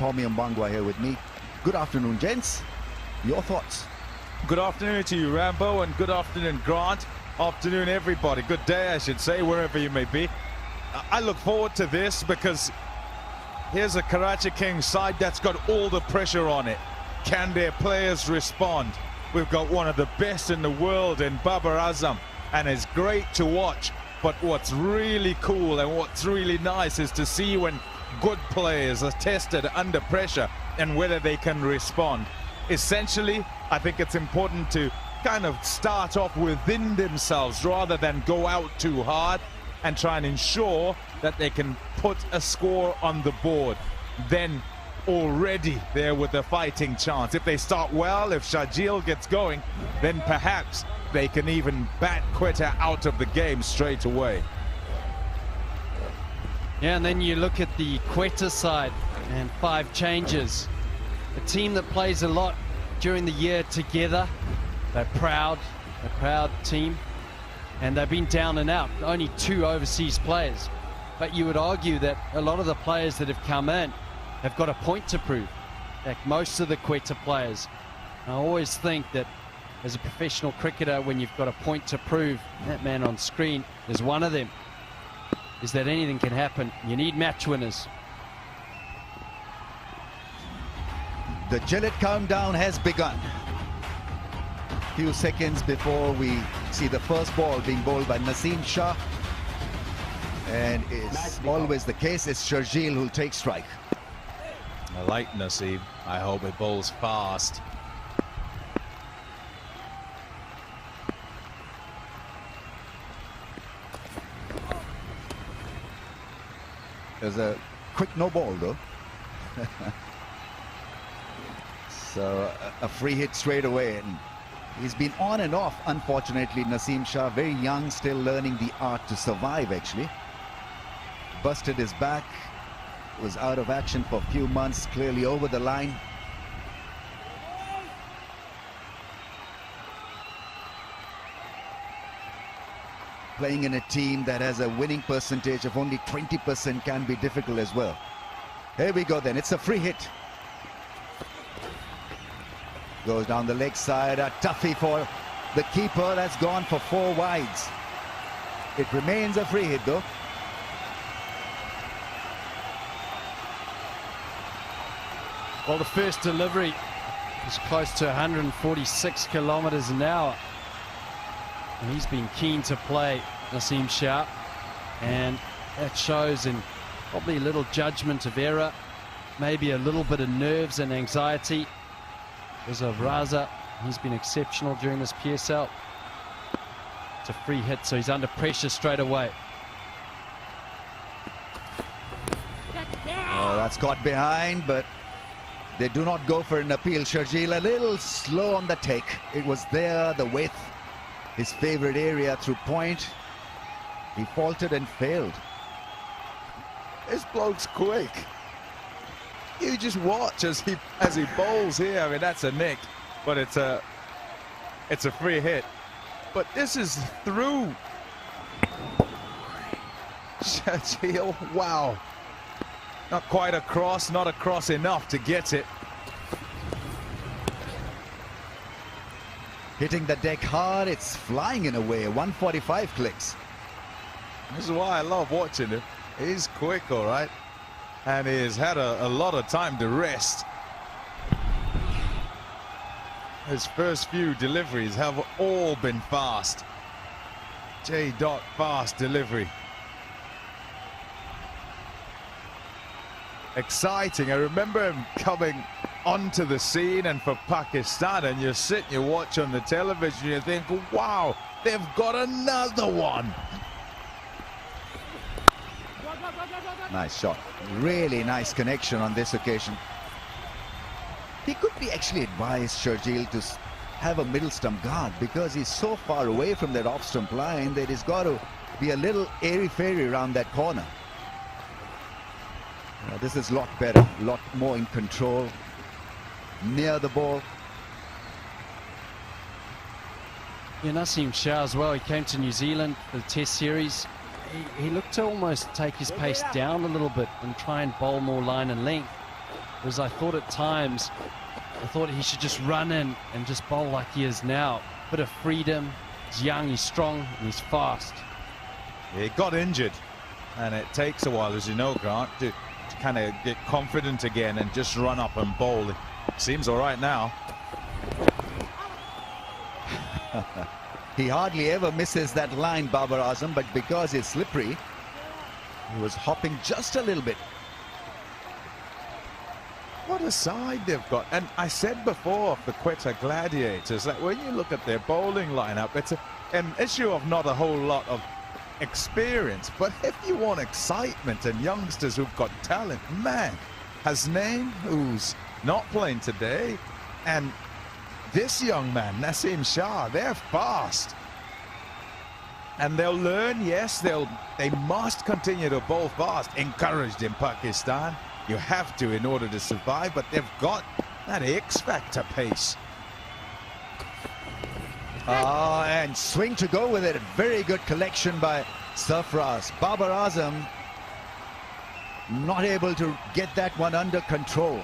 Tommy Mbangwa here with me. Good afternoon, gents. Your thoughts? Good afternoon to you, Rambo, and good afternoon, Grant. Afternoon, everybody. Good day, I should say, wherever you may be. I look forward to this because here's a Karachi Kings side that's got all the pressure on it. Can their players respond? We've got one of the best in the world in Babar Azam, and it's great to watch. But what's really cool and what's really nice is to see when good players are tested under pressure and whether they can respond. Essentially, I think it's important to kind of start off within themselves rather than go out too hard and try and ensure that they can put a score on the board. Then already there with a fighting chance. If they start well, if Sharjeel gets going, then perhaps they can even bat Quetta out of the game straight away. Yeah, and then you look at the Quetta side and 5 changes. A team that plays a lot during the year together. They're proud, a proud team, and they've been down and out. Only 2 overseas players. But you would argue that a lot of the players that have come in have got a point to prove, like most of the Quetta players. I always think that as a professional cricketer, when you've got a point to prove, that man on screen is one of them, is that anything can happen. You need match winners. The Gillette countdown has begun. Few seconds before we see the first ball being bowled by Naseem Shah. And it's always the case, it's Sharjeel who'll take strike. I like Naseem. I hope it bowls fast. There's a quick no ball though. So a free hit straight away, and he's been on and off, unfortunately. Naseem Shah, very young, still learning the art to survive actually. Busted his back, was out of action for a few months, clearly over the line. Playing in a team that has a winning percentage of only 20% can be difficult as well. Here we go then, it's a free hit. Goes down the leg side, a toughie for the keeper. That's gone for 4 wides. It remains a free hit though. Well, the first delivery is close to 146 kilometers an hour. And he's been keen to play, Naseem Shah, and that shows in probably a little judgment of error, maybe a little bit of nerves and anxiety. Because of Raza, he's been exceptional during this PSL. It's a free hit, so he's under pressure straight away. Oh, that's got behind, but they do not go for an appeal. Sharjeel a little slow on the take. It was there, the width, his favorite area through point. He faltered and failed. This bloke's quick. You just watch as he bowls here. I mean, that's a nick, but it's a free hit. But this is through. Sharjeel, wow. Not quite across, not across enough to get it. Hitting the deck hard, it's flying in a way. 145 clicks. This is why I love watching him. He's quick, all right. And he's had a lot of time to rest. His first few deliveries have all been fast. J-Dot fast delivery. Exciting. I remember him coming onto the scene, and for Pakistan, and you sit and you watch on the television, you think, wow, they've got another one. Nice shot. Really nice connection on this occasion. He could be actually advised, Sharjeel, to have a middle stump guard because he's so far away from that off stump line that he's got to be a little airy-fairy around that corner. This is a lot better, a lot more in control, near the ball. Yeah, Naseem Shah as well. He came to New Zealand for the Test series. He looked to almost take his pace down a little bit and try and bowl more line and length. Whereas I thought at times, I thought he should just run in and just bowl like he is now. Bit of freedom. He's young, he's strong, and he's fast. He got injured, and it takes a while, as you know, Grant, to kind of get confident again and just run up and bowl. It seems all right now. He hardly ever misses that line, Babar Azam, but because it's slippery, he was hopping just a little bit. What a side they've got. And I said before of the Quetta Gladiators that when you look at their bowling lineup, it's an issue of not a whole lot of experience. But if you want excitement and youngsters who've got talent, man, Hasnain, who's not playing today, and this young man, Naseem Shah, they're fast. And they'll learn, yes, they must continue to bowl fast, encouraged in Pakistan. You have to in order to survive, but they've got that X-factor pace. And swing to go with it. Very good collection by Sarfraz. Babar Azam not able to get that one under control.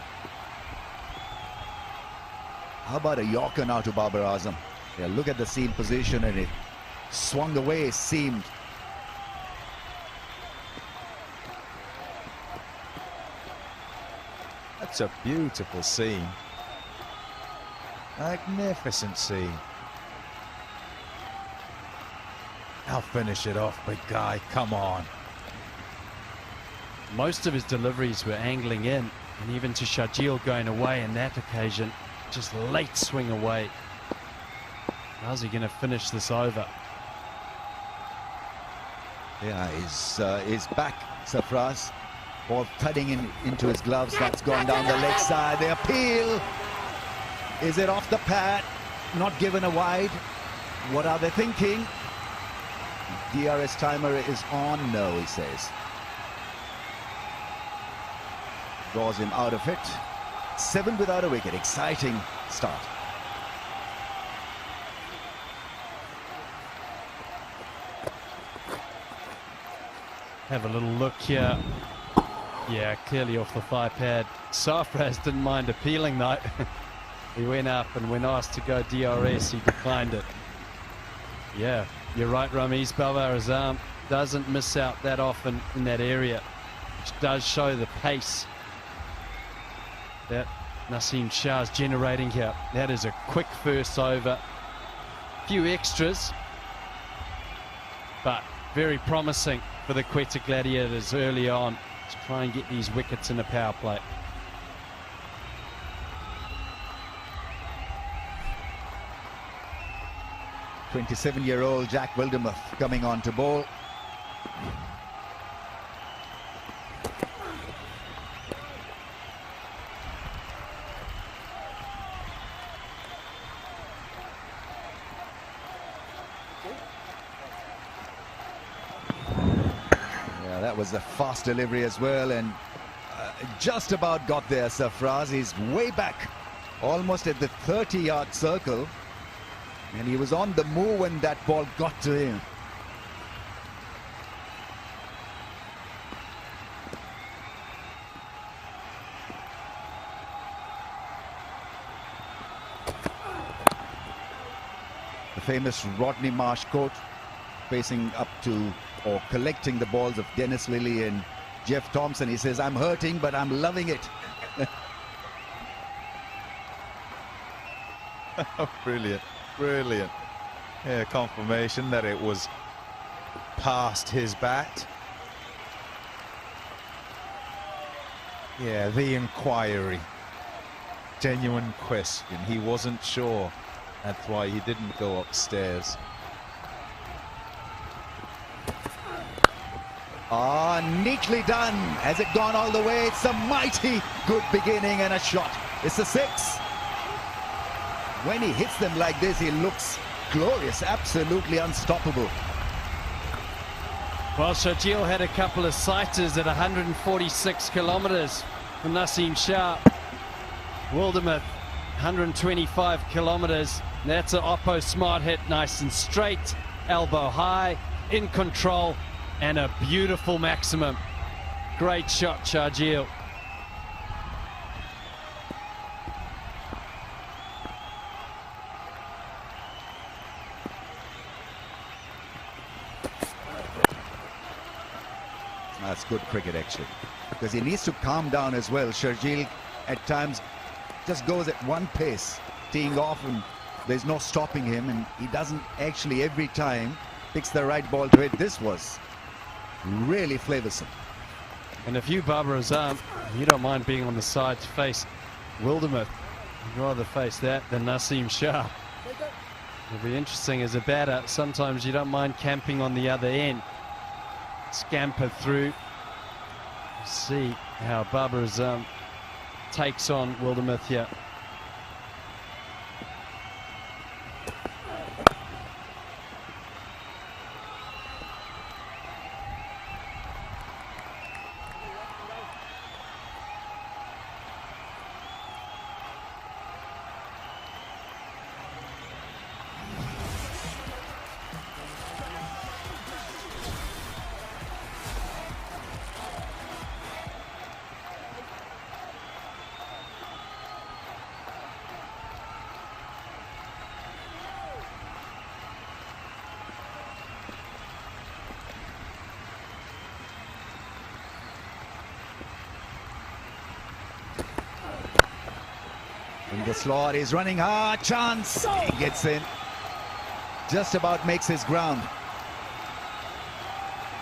How about a Yorker now to Babar Azam? Yeah, look at the seam position, and it swung away, seamed. That's a beautiful scene. Magnificent scene. I'll finish it off, big guy. Come on. Most of his deliveries were angling in, and even to Sharjeel going away in that occasion, just late swing away. How's he going to finish this over? Yeah, he's back, Sarfraz. Ball thudding into his gloves. That's gone down the leg side. The appeal. Is it off the pad? Not given a wide. What are they thinking? DRS timer is on. No, he says. Draws him out of it. 7 without a wicket. Exciting start. Have a little look here. Yeah, clearly off the thigh pad. Sarfraz didn't mind appealing though. He went up, and when asked to go DRS, he declined it. Yeah, you're right, Ramiz. Babar Azam doesn't miss out that often in that area, which does show the pace that Naseem Shah's generating here. That is a quick first over. Few extras, but very promising for the Quetta Gladiators early on to try and get these wickets in the power play. (27-year-old) Jack Wildermuth coming on to bowl. Yeah, that was a fast delivery as well, and just about got there. Sarfraz, he's way back, almost at the 30-yard circle. And he was on the move when that ball got to him. The famous Rodney Marsh quote, facing up to or collecting the balls of Dennis Lillee and Jeff Thompson. He says, "I'm hurting, but I'm loving it." Brilliant. Brilliant. Yeah, confirmation that it was past his bat. Yeah, the inquiry. Genuine question. He wasn't sure. That's why he didn't go upstairs. Neatly done. Has it gone all the way? It's a mighty good beginning and a shot. It's a 6. When he hits them like this, he looks glorious, absolutely unstoppable. Well, Sharjeel had a couple of sighters at 146 kilometres from Naseem Shah. Wildermuth, 125 kilometres. That's an Oppo smart hit, nice and straight, elbow high, in control, and a beautiful maximum. Great shot, Sharjeel. That's good cricket, actually, because he needs to calm down as well. Sharjeel at times just goes at one pace, teeing off, and there's no stopping him, and he doesn't actually every time picks the right ball to hit. This was really flavoursome. And if you, Babar Azam, you don't mind being on the side to face Wildermuth, you'd rather face that than Naseem Shah. It'll be interesting as a batter. Sometimes you don't mind camping on the other end. Scamper through. See how Babar Azam takes on Wildermuth here. In the slot, he's running hard, chance, he gets in, just about makes his ground.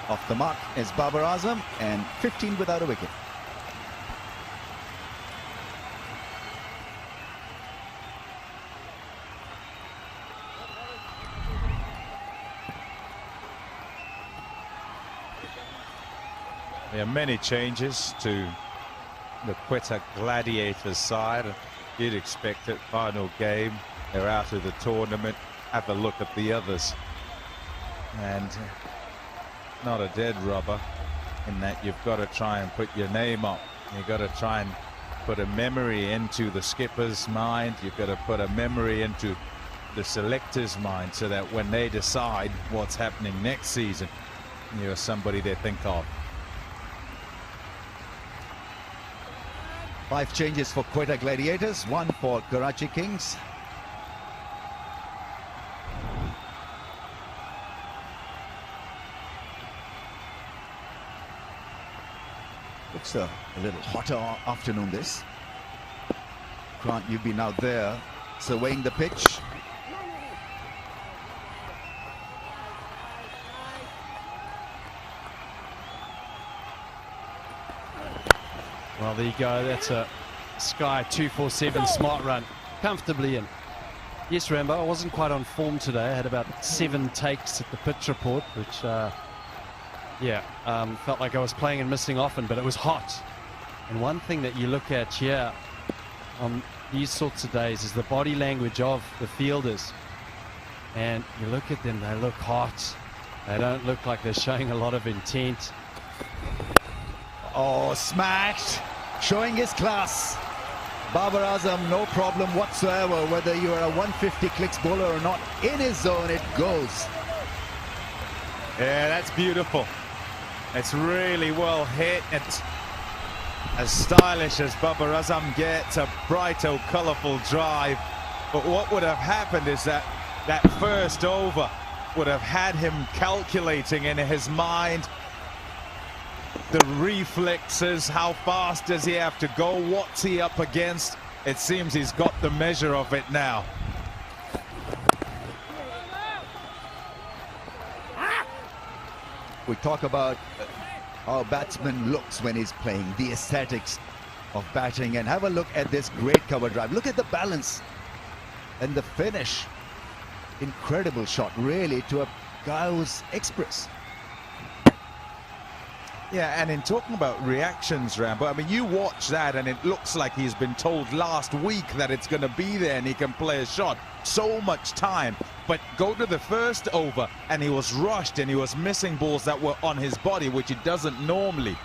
Off the mark is Babar Azam, and 15 without a wicket. There are many changes to the Quetta Gladiators side. You'd expect it, final game, they're out of the tournament. Have a look at the others, and not a dead rubber in that you've got to try and put your name up. You've got to try and put a memory into the skipper's mind. You've got to put a memory into the selector's mind, so that when they decide what's happening next season, you're somebody they think of. 5 changes for Quetta Gladiators, 1 for Karachi Kings. Looks a little hotter afternoon this. Grant, you've been out there surveying the pitch. Well, there you go. That's a Sky 247 smart run, comfortably in. Yes, Rambo, I wasn't quite on form today. I had about 7 takes at the pitch report, which, felt like I was playing and missing often, but it was hot. And one thing that you look at here on these sorts of days is the body language of the fielders. And you look at them, they look hot. They don't look like they're showing a lot of intent. Oh, smashed, showing his class. Babar Azam, no problem whatsoever, whether you are a 150 clicks bowler or not. In his zone, it goes. Yeah, that's beautiful. It's really well hit. It's as stylish as Babar Azam gets, a bright, colourful drive. But what would have happened is that first over would have had him calculating in his mind the reflexes, how fast does he have to go, what's he up against. It seems he's got the measure of it now. We talk about how a batsman looks when he's playing, the aesthetics of batting, and have a look at this great cover drive. Look at the balance and the finish. Incredible shot, really, to a guy who's express. Yeah, and in talking about reactions, Rambo, I mean, you watch that and it looks like he's been told last week that it's going to be there and he can play a shot. So much time. But go to the first over and he was rushed and he was missing balls that were on his body, which he doesn't normally.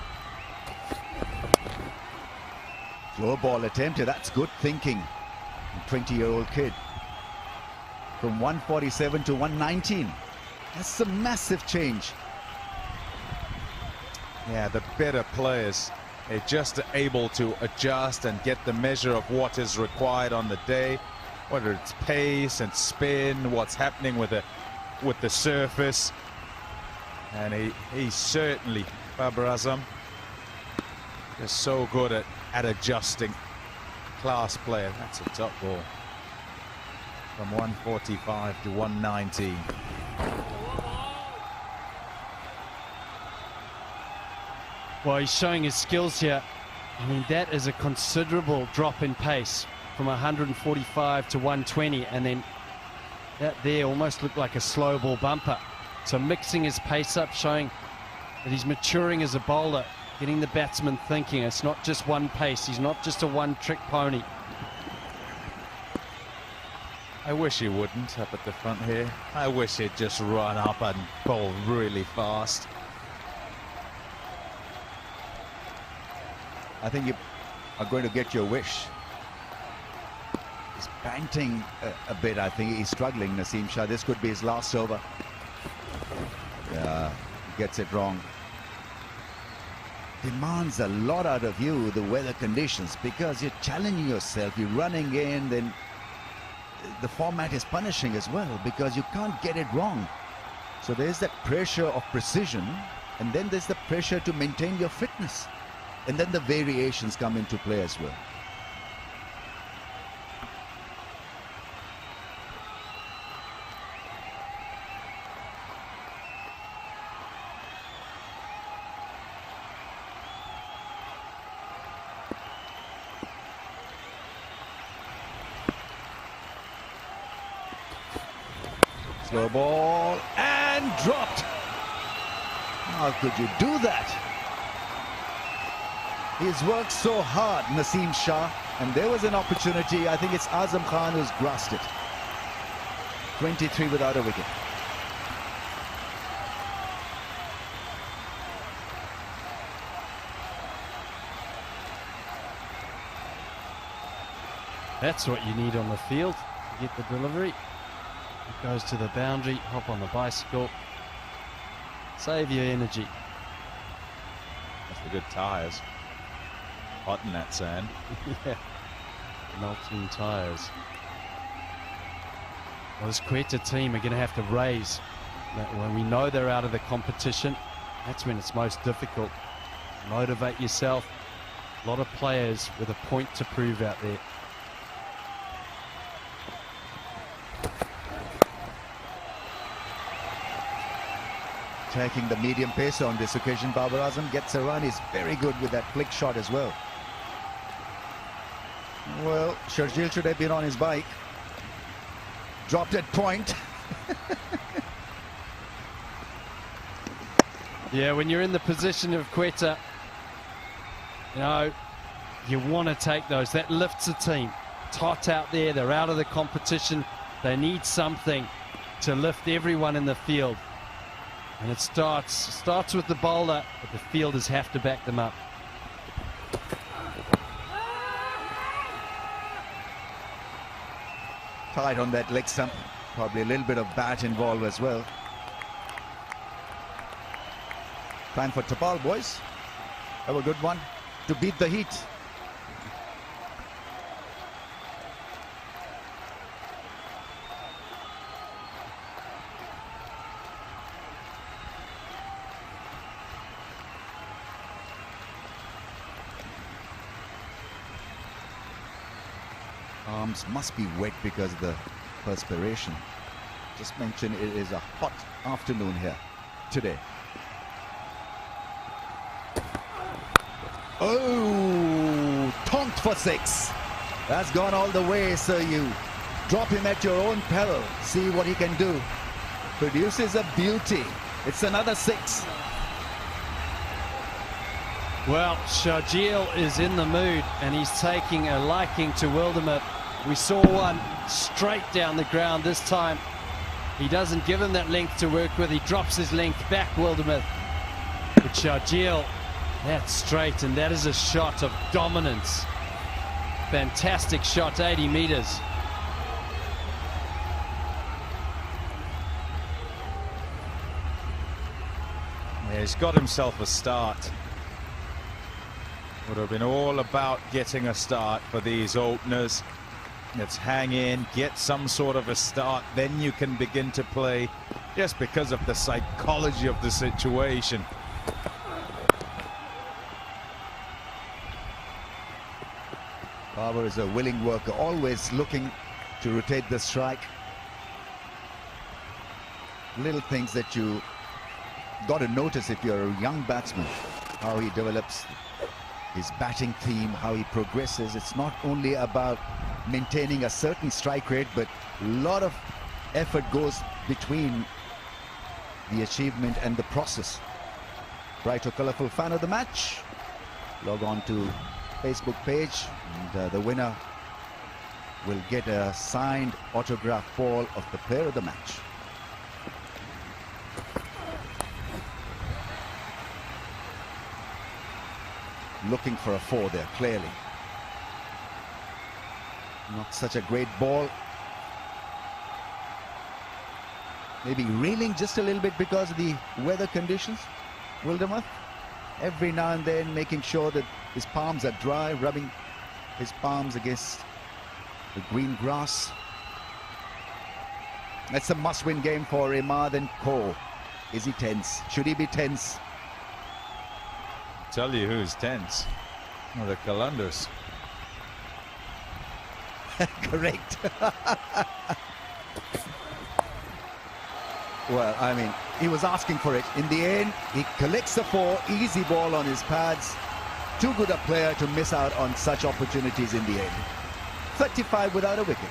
Slow ball attempted. That's good thinking. 20-year-old kid. From 147 to 119. That's a massive change. Yeah, the better players are just able to adjust and get the measure of what is required on the day, whether it's pace and spin, what's happening with the surface. And he's certainly, Babar Azam, just so good at adjusting. Class player. That's a top ball. From 145 to 119. Well, he's showing his skills here. I mean, that is a considerable drop in pace from 145 to 120, and then that there almost looked like a slow ball bumper. So mixing his pace up, showing that he's maturing as a bowler, getting the batsman thinking. It's not just one pace. He's not just a one-trick pony. I wish he wouldn't up at the front here. I wish he'd just run up and bowl really fast. I think you are going to get your wish. He's panting a bit. I think he's struggling, Naseem Shah. This could be his last over. Yeah, he gets it wrong. Demands a lot out of you, the weather conditions, because you're challenging yourself. You're running in, then the format is punishing as well, because you can't get it wrong. So there's that pressure of precision, and then there's the pressure to maintain your fitness. And then the variations come into play as well. Slow ball and dropped. How could you do that? He's worked so hard, Naseem Shah, and there was an opportunity. I think it's Azam Khan who's grasped it. 23 without a wicket. That's what you need on the field to get the delivery. It goes to the boundary, hop on the bicycle, save your energy. That's the good tyres. Hot in that sand. Yeah, melting tyres. Well, this Quetta team are going to have to raise. When we know they're out of the competition, that's when it's most difficult. Motivate yourself. A lot of players with a point to prove out there. Taking the medium pace on this occasion, Babar Azam gets a run. He's very good with that flick shot as well. Well, Sharjeel should have been on his bike. Dropped at point. Yeah, when you're in the position of Quetta, you know, you want to take those. That lifts the team. It's hot out there. They're out of the competition. They need something to lift everyone in the field. And it starts with the bowler, but the fielders have to back them up. Tight on that leg stump. Probably a little bit of bat involved as well. Time for Tapal, boys. Have a good one to beat the heat. Arms must be wet because of the perspiration. Just mentioned it is a hot afternoon here today. Oh, tonked for 6. That's gone all the way, so you drop him at your own peril. See what he can do. Produces a beauty. It's another 6. Well, Sharjeel is in the mood and he's taking a liking to Wildermuth. We saw one straight down the ground this time. He doesn't give him that length to work with. He drops his length back, Wildermuth. But Sharjeel, that's straight, and that is a shot of dominance. Fantastic shot, 80 meters. Yeah, he's got himself a start. Would have been all about getting a start for these openers. Let's hang in, get some sort of a start, then you can begin to play, just because of the psychology of the situation. Babar is a willing worker, always looking to rotate the strike. Little things that you got to notice if you're a young batsman, how he develops his batting theme, how he progresses. It's not only about maintaining a certain strike rate, but a lot of effort goes between the achievement and the process. Bright or colourful fan of the match, log on to Facebook page, and the winner will get a signed autograph ball of the player of the match. Looking for a 4 there, clearly. Not such a great ball. Maybe reeling just a little bit because of the weather conditions. Wildermuth, every now and then making sure that his palms are dry, rubbing his palms against the green grass. That's a must-win game for Imad and Co. Is he tense? Should he be tense? Tell you who's tense. Oh, the Qalandars. Correct. Well, I mean, he was asking for it. In the end, he collects the 4, easy ball on his pads. Too good a player to miss out on such opportunities in the end. 35 without a wicket.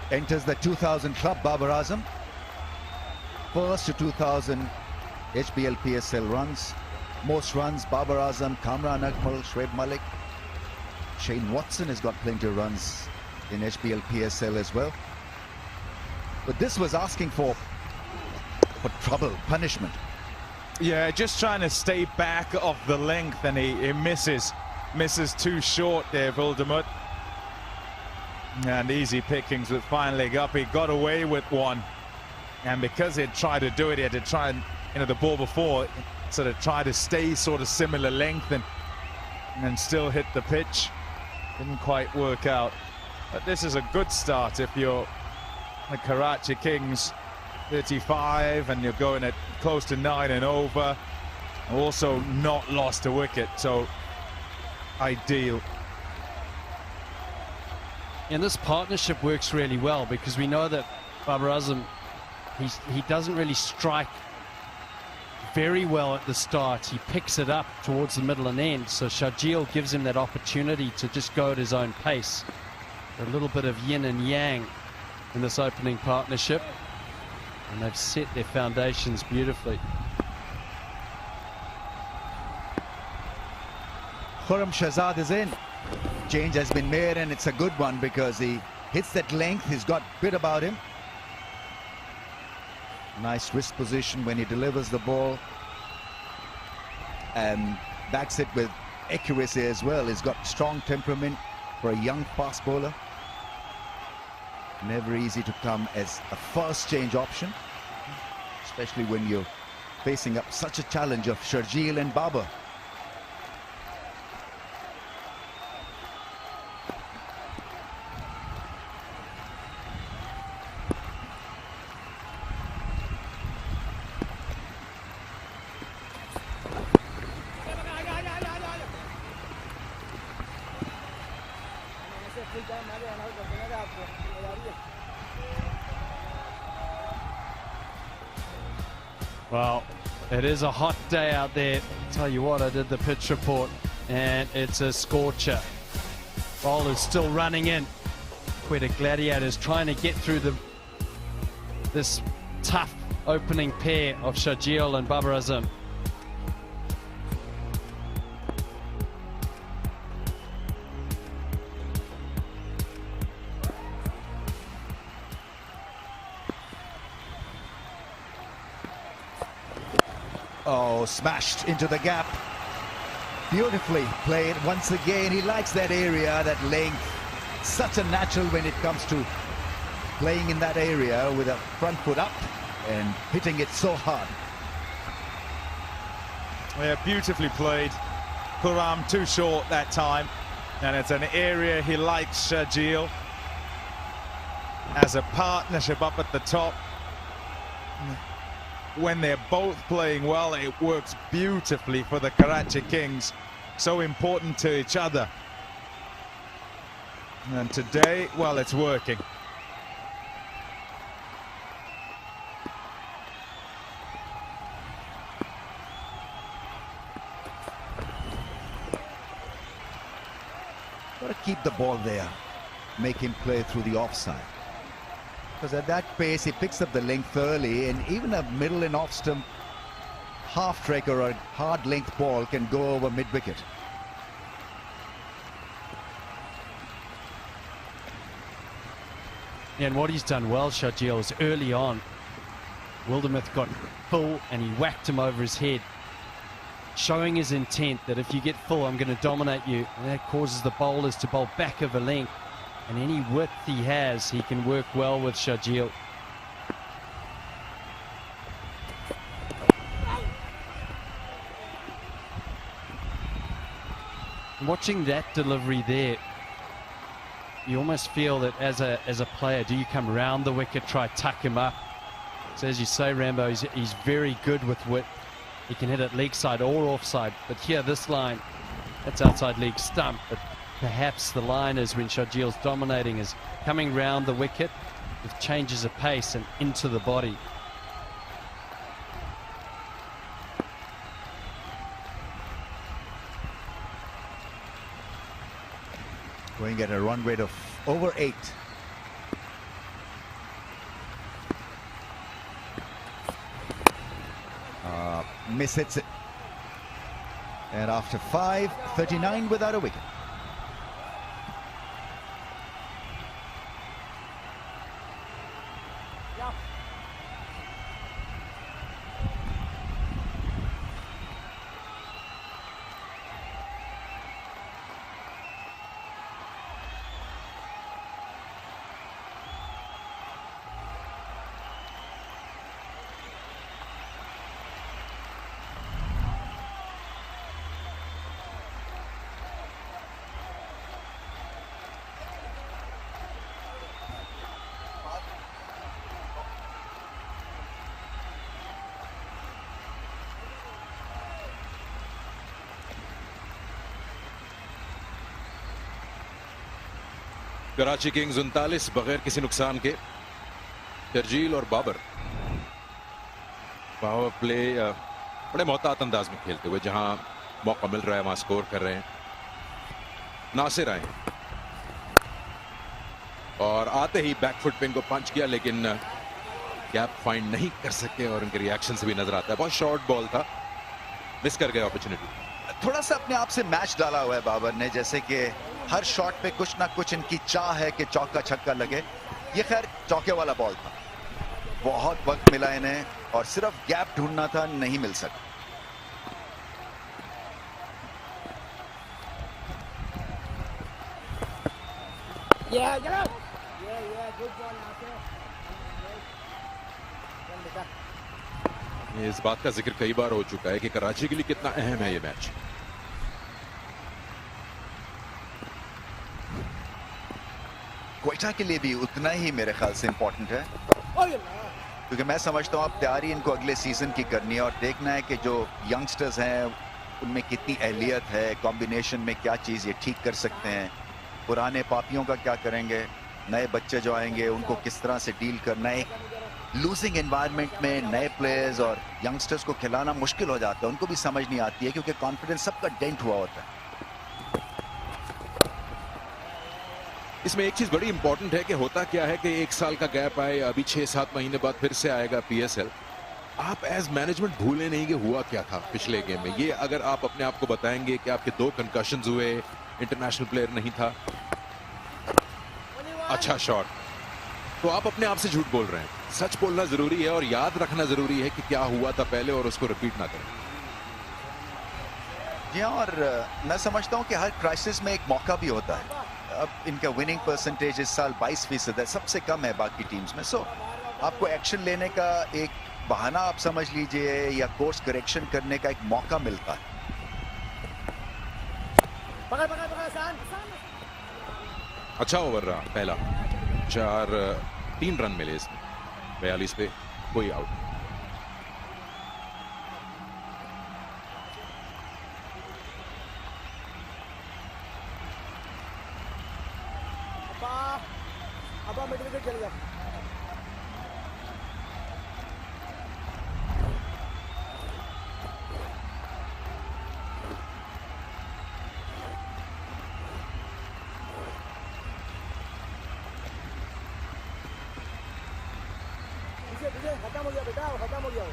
Enters the 2000 club, Babar Azam. First to 2000 HBL PSL runs. Most runs, Babar Azam, Kamran Akmal, Shoaib Malik. Shane Watson has got plenty of runs in HBL PSL as well. But this was asking for trouble, punishment. Yeah, just trying to stay back of the length, and he misses too short there, Wildermuth. And easy pickings with fine leg up. He got away with one, and because he had tried to do it, he had to try and, the ball before sort of try to stay sort of similar length and still hit the pitch. Didn't quite work out. But this is a good start if you're the Karachi Kings, 35, and you're going at close to 9 and over. Also not lost a wicket, so ideal. And this partnership works really well because we know that Babar Azam, he doesn't really strike very well at the start. He picks it up towards the middle and end. So Sharjeel gives him that opportunity to just go at his own pace. A little bit of yin and yang in this opening partnership. And they've set their foundations beautifully. Khurram Shahzad is in. Change has been made, and it's a good one because he hits that length. He's got bit about him. Nice wrist position when he delivers the ball, and backs it with accuracy as well. He's got strong temperament for a young fast bowler. Never easy to come as a first change option, especially when you're facing up such a challenge of Sharjeel and Babar. Well, it is a hot day out there. Tell you what, I did the pitch report, and it's a scorcher. Bowlers still running in. Quetta Gladiators trying to get through this tough opening pair of Sharjeel and Babar Azam. Oh, smashed into the gap. Beautifully played once again. He likes that area, that length. Such a natural when it comes to playing in that area with a front foot up and hitting it so hard. Yeah, beautifully played. Quram too short that time. And it's an area he likes, Sharjeel. As a partnership up at the top. When they're both playing well, it works beautifully for the Karachi Kings. So important to each other. And today, well, it's working. Got to keep the ball there. Make him play through the offside. Because at that pace, he picks up the length early, and even a middle and off stump half track or a hard length ball can go over mid-wicket. And what he's done well, Sharjeel, is early on, Wildermuth got full and he whacked him over his head, showing his intent that if you get full, I'm going to dominate you. And that causes the bowlers to bowl back over length. And any width he has, he can work well with Sharjeel. Watching that delivery there, you almost feel that as a player, do you come round the wicket, try tuck him up? So as you say, Rambo, he's very good with width. He can hit it leg side or offside. But here, this line, that's outside leg stump. But perhaps the line is when Sharjeel's dominating is coming round the wicket with changes of pace and into the body. Going at a run rate of over 8. Miss hits it. And after 5, 39 without a wicket. Karachi Kings 39 बगैर किसी नुकसान के। शर्जील और Babar power play बड़े मोहतात अंदाज में खेलते हुए, जहां मौका मिल रहा है वहां स्कोर कर रहे हैं। नासिर आए और आते ही बैकफुट पे इनको पंच किया, लेकिन गैप फाइंड नहीं कर सके और उनके रिएक्शन से भी नजर आता है। बहुत शॉर्ट बॉल था, मिस कर गए अपॉर्चुनिटी। थोड़ा सा अपने आप से मैच डाला हुआ है बाबर ने, जैसे कि हर शॉट पे कुछ ना कुछ इनकी चाह है कि चौका छक्का लगे। ये खैर चौके वाला बॉल था, बहुत वक्त मिला इन्हें और सिर्फ गैप ढूंढना था, नहीं मिल सका। ये इस बात का जिक्र कई बार हो चुका है कि कराची के लिए कितना अहम है ये मैच। क्वेटा के लिए भी उतना ही मेरे ख्याल से इंपॉर्टेंट है, क्योंकि मैं समझता हूँ अब तैयारी इनको अगले सीजन की करनी है और देखना है कि जो यंगस्टर्स हैं उनमें कितनी अहलियत है, कॉम्बिनेशन में क्या चीज़ ये ठीक कर सकते हैं, पुराने पापियों का क्या करेंगे, नए बच्चे जो आएंगे उनको किस तरह से डील करना है। लूजिंग एनवायरनमेंट में नए प्लेयर्स और यंगस्टर्स को खिलाना मुश्किल हो जाता है, उनको भी समझ नहीं आती है, क्योंकि कॉन्फिडेंस सबका डेंट हुआ होता है। इसमें एक चीज बड़ी इंपॉर्टेंट है कि होता क्या है कि 1 साल का गैप आए, अभी 6-7 महीने बाद फिर से आएगा PSL। आप एज मैनेजमेंट भूले नहीं कि हुआ क्या था पिछले गेम में। ये अगर आप अपने आप को बताएंगे कि आपके 2 कंकशंस हुए, इंटरनेशनल प्लेयर नहीं था, अच्छा शॉट, तो आप अपने आप से झूठ बोल रहे हैं। सच बोलना जरूरी है और याद रखना जरूरी है कि क्या हुआ था पहले और उसको रिपीट ना करें। जी हाँ, और मैं समझता हूँ कि हर क्राइसिस में एक मौका भी होता है। अब इनका विनिंग परसेंटेज इस साल 22% है, सबसे कम है बाकी टीम्स में। सो आपको एक्शन लेने का एक बहाना आप समझ लीजिए या कोर्स करेक्शन करने का एक मौका मिलता है। अच्छा ओवर रहा पहला, 3 रन मिले इसमें, 42 पे कोई आउट। खत्म हो गया बेटा, खत्म हो गया।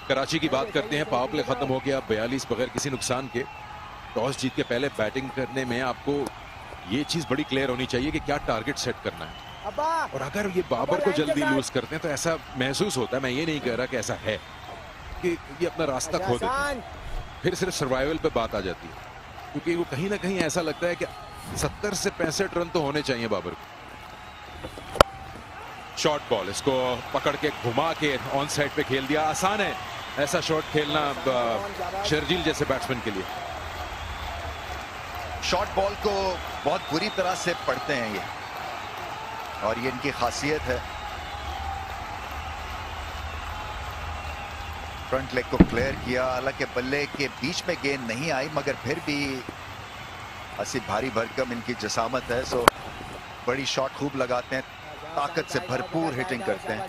कराची की बात करते हैं, पावर प्ले खत्म हो गया 42 बगैर किसी नुकसान के। टॉस जीत के पहले बैटिंग करने में आपको ये चीज बड़ी क्लियर होनी चाहिए कि क्या टारगेट सेट करना है। और अगर ये बाबर को जल्दी लूज करते हैं तो ऐसा महसूस होता है, मैं ये नहीं कह रहा कि ऐसा है, कि ये अपना रास्ता खो देते हैं, फिर सिर्फ सर्वाइवल पे बात आ जाती है। क्योंकि वो कहीं ना कहीं ऐसा लगता है कि 70 से 65 रन तो होने चाहिए बाबर को। शॉर्ट बॉल, इसको पकड़ के घुमा के ऑन साइड पे खेल दिया। आसान है ऐसा शॉट खेलना शर्जील जैसे बैट्समैन के लिए। शॉर्ट बॉल को बहुत बुरी तरह से पढ़ते हैं ये, और ये इनकी खासियत है। फ्रंट लेग को क्लियर किया, हालांकि बल्ले के बीच में गेंद नहीं आई, मगर फिर भी ऐसी भारी भरकम इनकी जसामत है। सो बड़ी शॉट खूब लगाते हैं, ताकत से भरपूर हिटिंग करते हैं।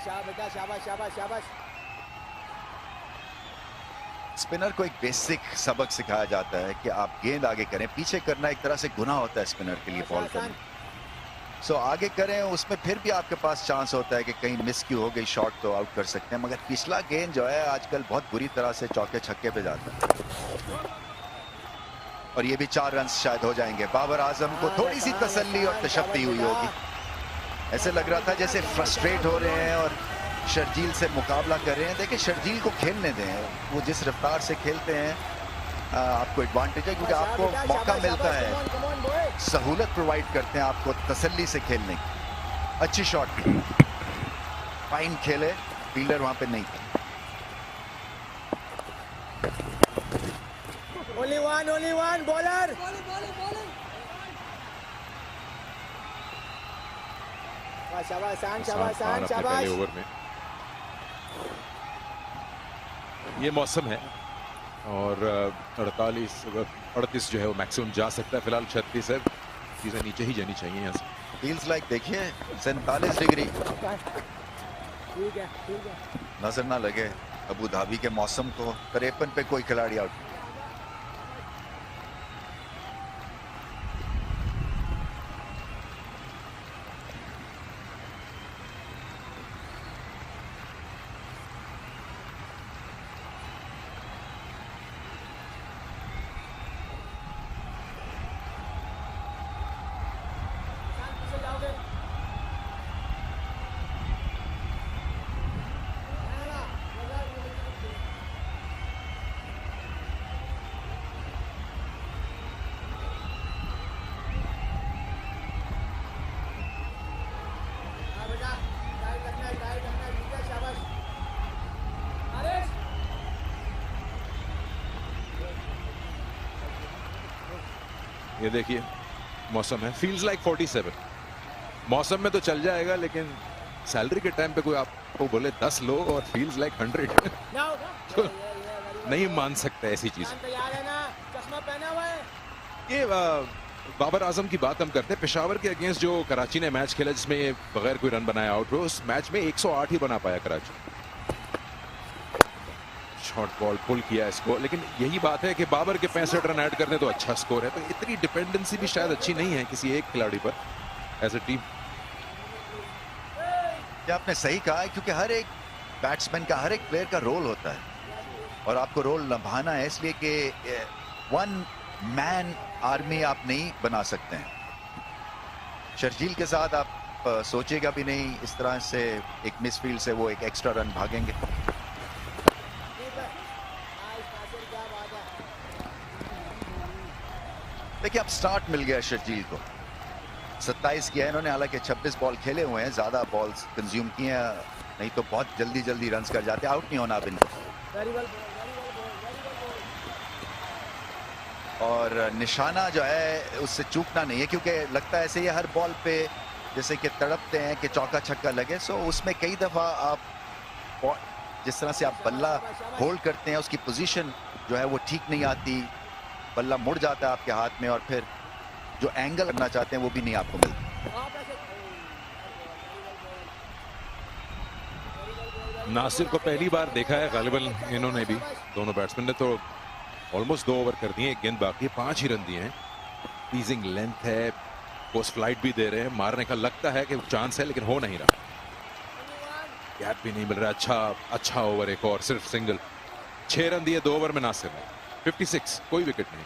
स्पिनर को एक बेसिक सबक सिखाया जाता है कि आप गेंद आगे करें, पीछे करना एक तरह से गुनाह होता है स्पिनर के लिए बॉल करना। सो आगे करें, उसमें फिर भी आपके पास चांस होता है कि कहीं मिस क्यों हो गई शॉट तो आउट कर सकते हैं, मगर पिछला गेंद जो है आजकल बहुत बुरी तरह से चौके छक्के पे जाता है। और ये भी 4 रन शायद हो जाएंगे। बाबर आजम को थोड़ी सी तसल्ली और तशफ्फी हुई होगी, ऐसे लग रहा था जैसे फ्रस्ट्रेट हो रहे हैं और शर्जील से मुकाबला कर रहे हैं। देखिए शर्जील को खेलने दें, वो जिस रफ्तार से खेलते हैं आपको एडवांटेज है, क्योंकि आपको मौका मिलता है, सहूलत प्रोवाइड करते हैं आपको तसल्ली से खेलने की। अच्छी शॉट, फाइन खेले, फील्डर वहां पे नहीं था। Only one bowler. शाबाश पहले ओवर में ये मौसम है और 38 जो है वो मैक्सिमम जा सकता है। फिलहाल 36 है, चीजें नीचे ही जानी चाहिए यहाँ से। फील्स लाइक देखिए 47 डिग्री, ठीक है। नजर ना लगे अबू धाबी के मौसम को। 53 पे कोई खिलाड़ी आउट। ये देखिए मौसम है, फील्स लाइक 47। मौसम में तो चल जाएगा, लेकिन सैलरी के टाइम पे कोई आपको बोले 10 लो और फील्स लाइक 100 तो नहीं मान सकते ऐसी चीज। तैयार है ना? चश्मा पहना हुआ है? ये बाबर आजम की बात हम करते हैं। पेशावर के अगेंस्ट जो कराची ने मैच खेला जिसमें बगैर कोई रन बनाया आउट हुआ, उस मैच में 108 ही बना पाया कराची। शॉर्ट बॉल पुल किया इसको, लेकिन यही बात है कि बाबर के 65 रन ऐड करने तो अच्छा स्कोर है, तो इतनी डिपेंडेंसी भी शायद अच्छी नहीं है किसी एक खिलाड़ी पर एज ए टीम। ये आपने सही कहा है, क्योंकि हर एक बैट्समैन का, हर एक प्लेयर का रोल होता है और आपको रोल निभाना है, इसलिए कि वन मैन आर्मी आप नहीं बना सकते हैं। शर्जील के साथ आप सोचेगा भी नहीं इस तरह से एक मिसफील्ड से वो एक एक्स्ट्रा रन भागेंगे। देखिए अब स्टार्ट मिल गया शर्जील को, 27 किया है इन्होंने, हालांकि 26 बॉल खेले हुए हैं, ज्यादा बॉल्स कंज्यूम किए हैं, नहीं तो बहुत जल्दी जल्दी रन्स कर जाते, आउट नहीं होना अब इनको। और निशाना जो है उससे चूकना नहीं है, क्योंकि लगता है ऐसे ये हर बॉल पे जैसे कि तड़पते हैं कि चौका छक्का लगे, सो उसमें कई दफा आप जिस तरह से आप बल्ला होल्ड करते हैं उसकी पोजीशन जो है वो ठीक नहीं आती, बल्ला मुड़ जाता है आपके हाथ में और फिर जो एंगल करना चाहते हैं वो भी नहीं आपको मिलता। नासिर को पहली बार देखा है गालिबन इन्होंने भी, दोनों बैट्समैन ने तो ऑलमोस्ट 2 ओवर कर दिए, एक गेंद बाकी है, 5 ही रन दिए हैं। टीजिंग लेंथ है, पोस्ट फ्लाइट भी दे रहे हैं, मारने का लगता है कि चांस है लेकिन हो नहीं रहा, गैप भी नहीं मिल रहा। अच्छा ओवर एक और, सिर्फ सिंगल, 6 रन दिए 2 ओवर में नासिर ने, 56, कोई विकेट नहीं।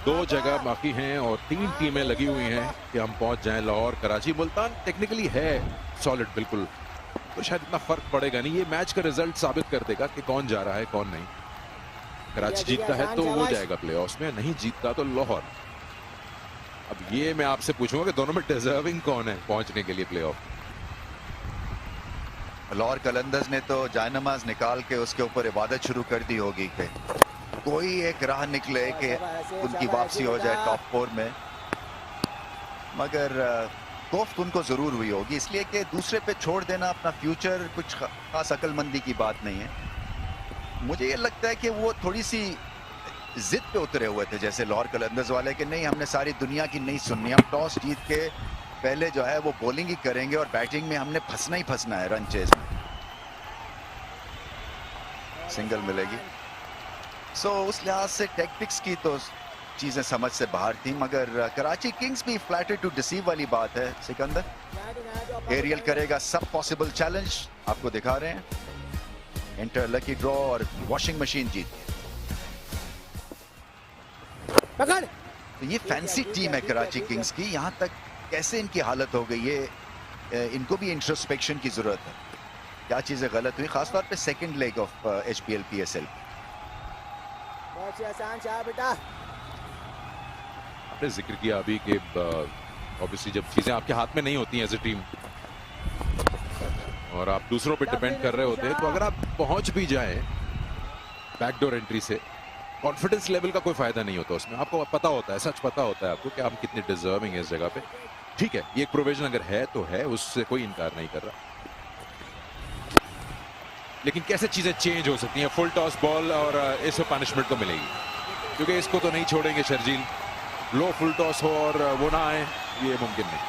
दो जगह बाकी हैं और 3 टीमें लगी हुई हैं कि हम पहुंच जाएं लाहौर, कराची। मुल्तान टेक्निकली है सॉलिड बिल्कुल, तो शायद इतना फर्क पड़ेगा नहीं, ये मैच का रिजल्ट साबित कर देगा कि कौन जा रहा है कौन नहीं। कराची जीतता है तो वो जाएगा प्लेऑफ्स में, नहीं जीतता तो लाहौर। अब ये मैं आपसे पूछूंगा कि दोनों में डिजर्विंग कौन है पहुंचने के लिए प्लेऑफ। लाहौर कलंदर्स ने तो जायनमाज निकाल के उसके ऊपर इबादत शुरू कर दी होगी कि कोई एक राह निकले कि उनकी वापसी हो जाए टॉप 4 में, मगर कोफ्त उनको जरूर हुई होगी, इसलिए कि दूसरे पे छोड़ देना अपना फ्यूचर कुछ खास अक्लमंदी की बात नहीं है। मुझे ये लगता है कि वो थोड़ी सी जिद पे उतरे हुए थे जैसे लाहौर कलंदर्स वाले, कि नहीं हमने सारी दुनिया की नहीं सुननी, हम टॉस जीत के पहले जो है वो बॉलिंग ही करेंगे और बैटिंग में हमने फंसना ही फंसना है, रन चेज में। सिंगल मिलेगी, सो उस लिहाज से टैक्टिक्स की तो चीजें समझ से बाहर थी, मगर कराची किंग्स भी फ्लैटेड टू डिसीव वाली बात है। सिकंदर एरियल करेगा सब पॉसिबल चैलेंज, आपको दिखा रहे हैं, एंटर लकी ड्रॉ और वॉशिंग मशीन जीत। तो ये फैंसी टीम है कराची किंग्स की, यहां तक कैसे इनकी हालत हो गई है, इनको भी इंट्रोस्पेक्शन की जरूरत है, क्या चीजें गलत हुई, खासतौर पे second leg of HBL PSL। बेटा आपने जिक्र किया अभी कि ऑब्वियसली जब चीजें आपके हाथ में नहीं होती हैं एज ए टीम और आप दूसरों पे डिपेंड कर रहे होते हैं, तो अगर आप पहुंच भी जाएं बैकडोर एंट्री से, कॉन्फिडेंस लेवल का कोई फायदा नहीं होता उसमें। आपको पता होता है, सच पता होता है आपको कि आप कितने डिजर्विंग है इस जगह पे। ठीक है, ये एक प्रोविजन अगर है तो है, उससे कोई इनकार नहीं कर रहा, लेकिन कैसे चीजें चेंज हो सकती हैं। फुल टॉस बॉल और इसमें पनिशमेंट तो मिलेगी, क्योंकि इसको तो नहीं छोड़ेंगे शर्जील, लो फुल टॉस हो और वो ना आए, ये मुमकिन नहीं।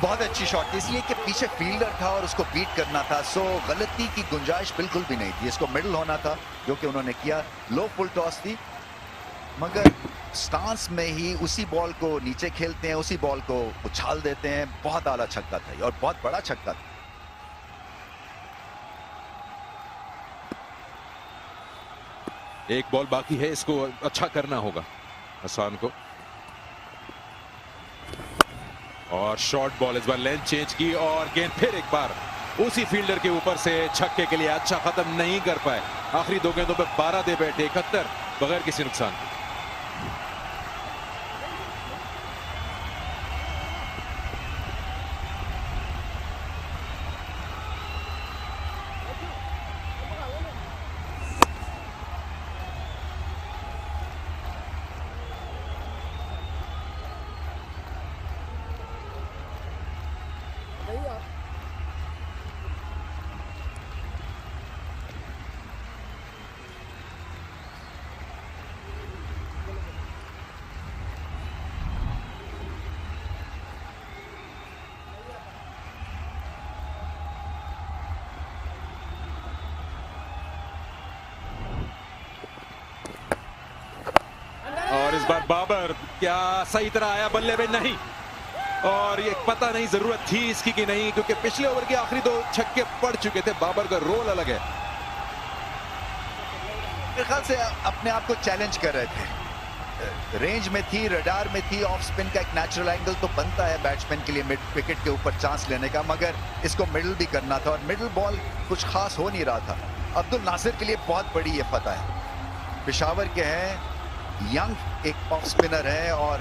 बहुत अच्छी शॉट थी, इसलिए कि पीछे फील्डर था और उसको बीट करना था, सो गलती की गुंजाइश बिल्कुल भी नहीं थी, इसको मिडल होना था जो कि उन्होंने किया। लो फुल टॉस थी, मगर स्टांस में ही उसी बॉल को नीचे खेलते हैं, उसी बॉल को उछाल देते हैं। बहुत आला छक्का था और बहुत बड़ा छक्का था। एक बॉल बाकी है, इसको अच्छा करना होगा हसन को। और शॉर्ट बॉल, इस बार लेंथ चेंज की और गेंद फिर एक बार उसी फील्डर के ऊपर से छक्के के लिए। अच्छा खत्म नहीं कर पाए, आखिरी 2 गेंदों पे 12 दे बैठे, 71 बगैर किसी नुकसान के। और इस बार बाबर क्या सही तरह आया बल्ले में? नहीं। और ये पता नहीं जरूरत थी इसकी कि नहीं, क्योंकि पिछले ओवर के आखिरी 2 छक्के पड़ चुके थे। बाबर का रोल अलग है। मेरे ख्याल से अपने आप को चैलेंज कर रहे थे। रेंज में थी, रडार में थी, ऑफ स्पिन का एक नेचुरल एंगल तो बनता है बैट्समैन के लिए मिड विकेट के ऊपर चांस लेने का, मगर इसको मिडिल भी करना था और मिडिल बॉल कुछ खास हो नहीं रहा था। अब्दुल नासिर के लिए बहुत बड़ी ये फतह है। पेशावर के हैं, यंग एक ऑफ स्पिनर है और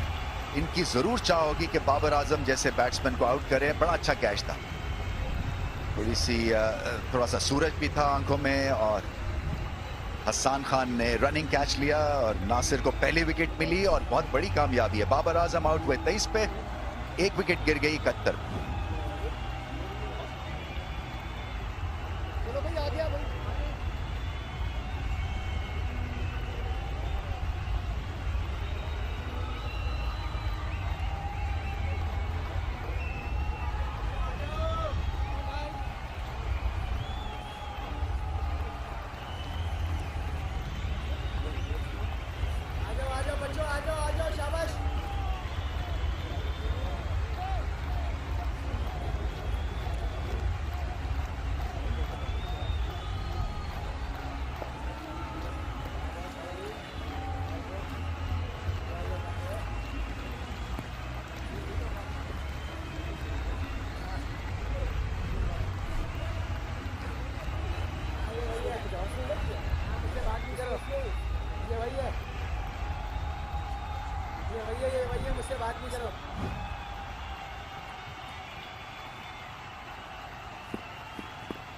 इनकी जरूर चाह होगी कि बाबर आजम जैसे बैट्समैन को आउट करें। बड़ा अच्छा कैच था, थोड़ा सा सूरज भी था आंखों में और हसन खान ने रनिंग कैच लिया और नासिर को पहली विकेट मिली और बहुत बड़ी कामयाबी है। बाबर आजम आउट हुए 23 पे, 1 विकेट गिर गई 71।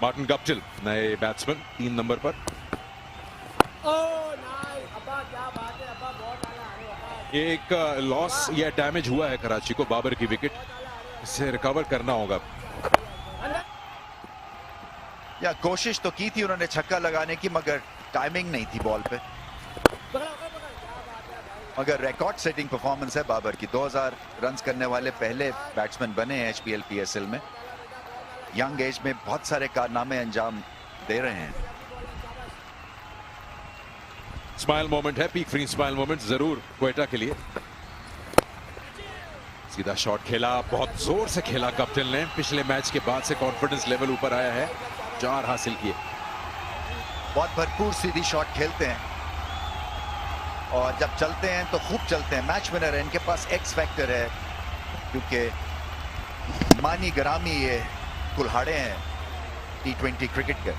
मार्टिन गप्टिल नए बैट्समैन 3 नंबर पर। एक लॉस या डैमेज हुआ है कराची को, बाबर की विकेट, इसे रिकवर करना होगा। या कोशिश तो की थी उन्होंने छक्का लगाने की, मगर टाइमिंग नहीं थी बॉल पे। मगर रिकॉर्ड सेटिंग परफॉर्मेंस है बाबर की। 2000 रन्स करने वाले पहले बैट्समैन बने हैं HBL PSL में। यंग एज में बहुत सारे कारनामे अंजाम दे रहे हैं। स्माइल मोमेंट है, पीक फ्री स्माइल मोमेंट जरूर क्वेटा के लिए। सीधा शॉट खेला, बहुत जोर से खेला कप्तान ने। पिछले मैच के बाद से कॉन्फिडेंस लेवल ऊपर आया है, 4 हासिल किए। बहुत भरपूर सीधी शॉट खेलते हैं और जब चलते हैं तो खूब चलते हैं। मैच विनर है, इनके पास एक्स फैक्टर है, क्योंकि मानी गरामी ये कुल्हाड़े हैं T20 क्रिकेट के।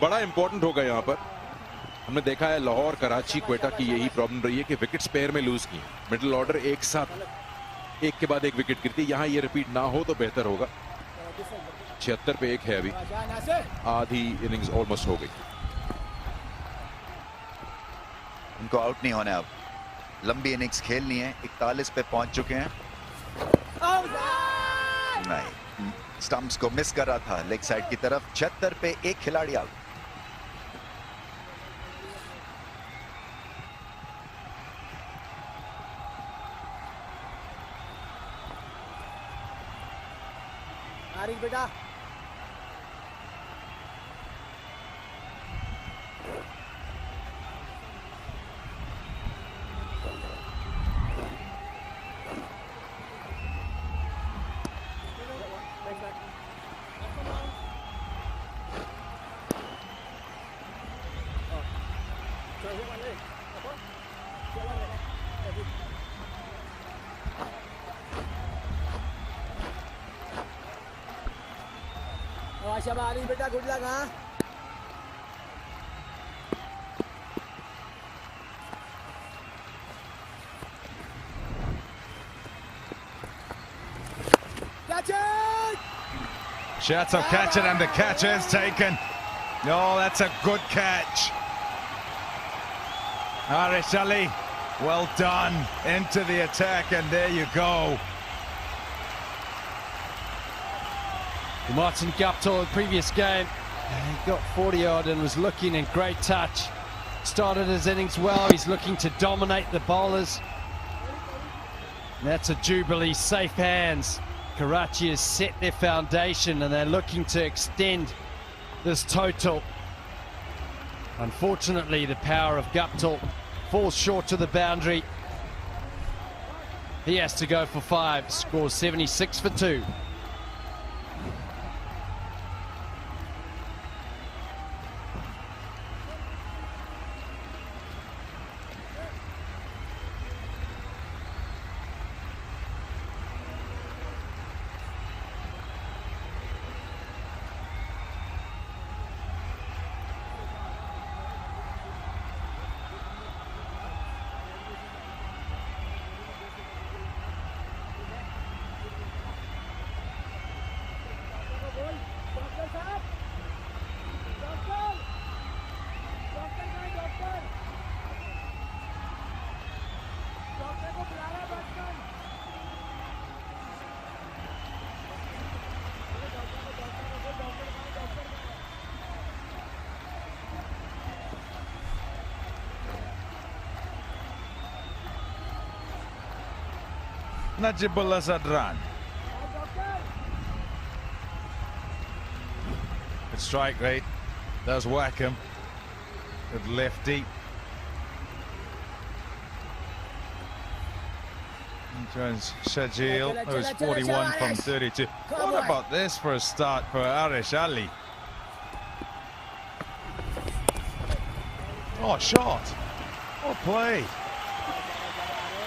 बड़ा इंपॉर्टेंट होगा यहां पर। हमने देखा है लाहौर, कराची, क्वेटा की यही प्रॉब्लम रही है कि विकेट्स पेयर में लूज की। मिडिल ऑर्डर एक साथ एक के बाद एक विकेट गिरती है। यहां ये रिपीट ना हो तो बेहतर होगा। 76 पे 1 है अभी, आधी इनिंग्स ऑलमोस्ट हो गई। उनको आउट नहीं होना, अब लंबी इनिंग्स खेलनी है। 41 पे पहुंच चुके हैं। नहीं, स्टंप्स को मिस कर रहा था लेग साइड की तरफ। 76 पे 1 खिलाड़ी आउट। बेटा शाबाश आरिफ बेटा गुड लक हाँ catch it Shouts of catch it, and the catch is taken. Oh, that's a good catch. Arish Ali, well done, into the attack, and there you go. Martin Guptill, the previous game, he got 40 odd and was looking in great touch. Started his innings well, he's looking to dominate the bowlers. And that's a Jubilee, safe hands. Karachi has set their foundation and they're looking to extend this total. Unfortunately, the power of Guptill falls short of the boundary. He has to go for 5, scores 76 for 2. Najibullah Zadran. Good strike rate. Does whack him. Good lefty. Joins Shajil, who's 41 from 32. What about this for a start for Arish Ali? Oh, shot. Oh, play.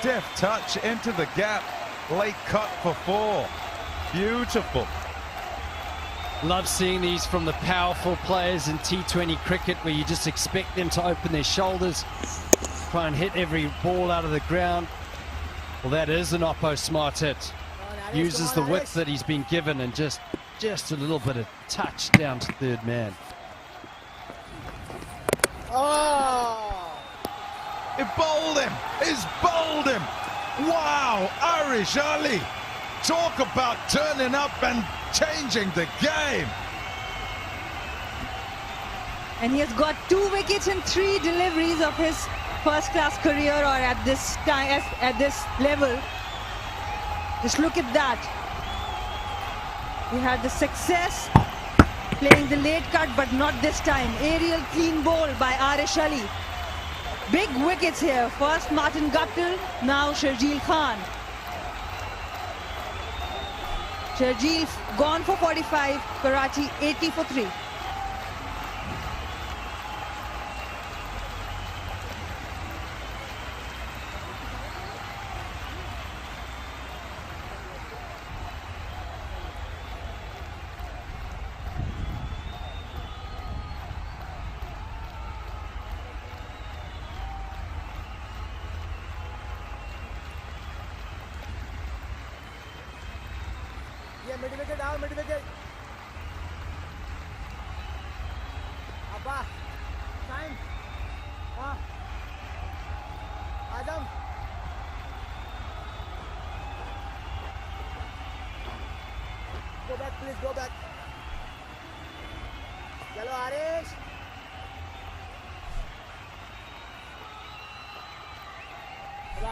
Deft touch into the gap. Late cut for 4. Beautiful. Love seeing these from the powerful players in T20 cricket, where you just expect them to open their shoulders, try and hit every ball out of the ground. Well, that is an Oppo smart hit. Uses the width that he's been given and just a little bit of touch down to third man. oh It bowled him. He's bowled him. Wow, Arish Ali. Talk about turning up and changing the game. And he has got 2 wickets in 3 deliveries of his first-class career, or at this time, at this level. Just look at that. He had the success playing the late cut, but not this time. Aerial clean bowl by Arish Ali. Big wickets here. First Martin Guptill, now Sharjeel Khan. Sharjeel gone for 45, Karachi 80 for 3. ये mid wicket आओ mid wicket अब्बा time हाँ आजम go back please go back चलो आरिश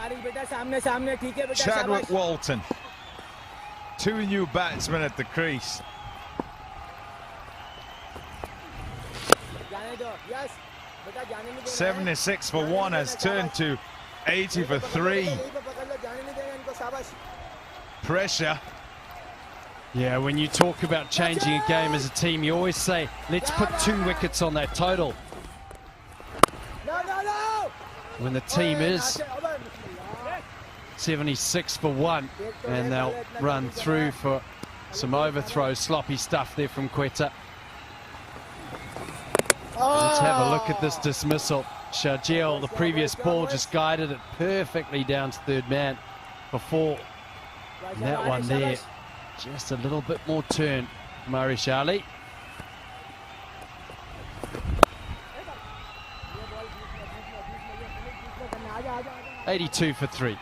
आरिश बेटा सामने सामने ठीक है बेटा Chadwick Walton. 2 new batsmen at the crease. 76 for 1 has turned to 80 for 3. Pressure. Yeah, when you talk about changing a game as a team, you always say, let's put 2 wickets on that total. When the team is 76 for 1, and they'll run through for some overthrows, sloppy stuff there from Quetta. Let's have a look at this dismissal. Sharjeel, the previous ball, just guided it perfectly down to third man before. And that one there, just a little bit more turn. Murray Charlie. $82 for 3.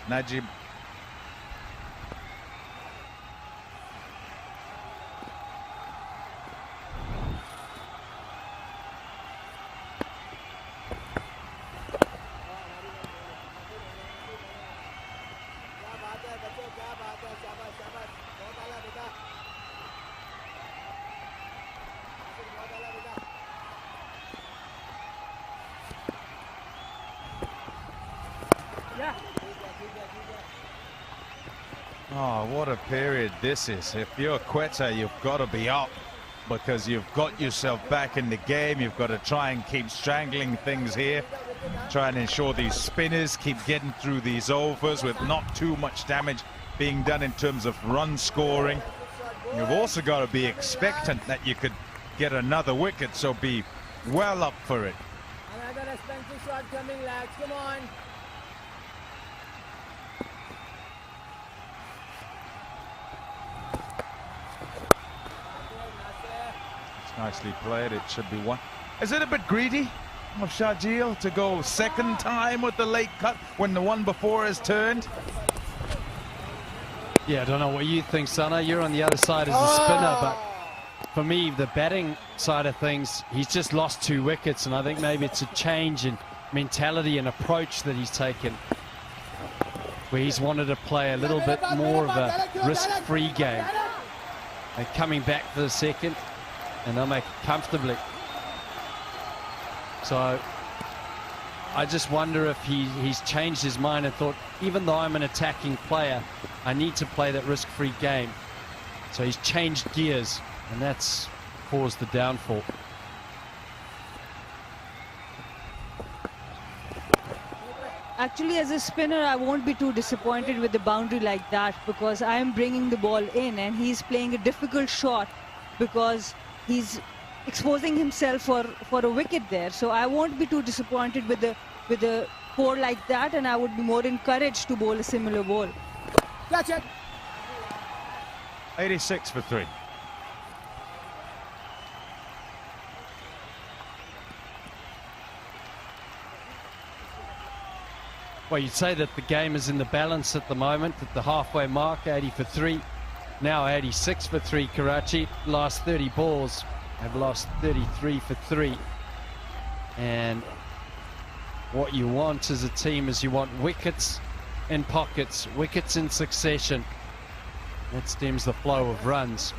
Najib. Oh, what a period this is. If you're Quetta, you've got to be up because you've got yourself back in the game. You've got to try and keep strangling things here. Try and ensure these spinners keep getting through these overs with not too much damage being done in terms of run scoring. You've also got to be expectant that you could get another wicket, so be well up for it. Another expensive shot coming, lads. Come on. Nicely played. It should be one. Is it a bit greedy of Sharjeel to go second time with the late cut when the one before has turned? Yeah, I don't know what you think, Sana. You're on the other side as a spinner, but for me, the batting side of things, he's just lost 2 wickets, and I think maybe it's a change in mentality and approach that he's taken, where he's wanted to play a little bit more of a risk-free game. And coming back for the second, and they'll make it comfortably. So I just wonder if he's changed his mind and thought, even though I'm an attacking player, I need to play that risk-free game. So he's changed gears, and that's caused the downfall. Actually, as a spinner, I won't be too disappointed with the boundary like that, because I am bringing the ball in and he's playing a difficult shot because he's exposing himself for a wicket there. So I won't be too disappointed with the score like that, and I would be more encouraged to bowl a similar ball. Catch it. 86 for 3. Well, you'd say that the game is in the balance at the moment, at the halfway mark, 80 for 3. Now 86 for 3, Karachi. Last 30 balls have lost 33 for 3. And what you want as a team is you want wickets in pockets, wickets in succession. That stems the flow of runs.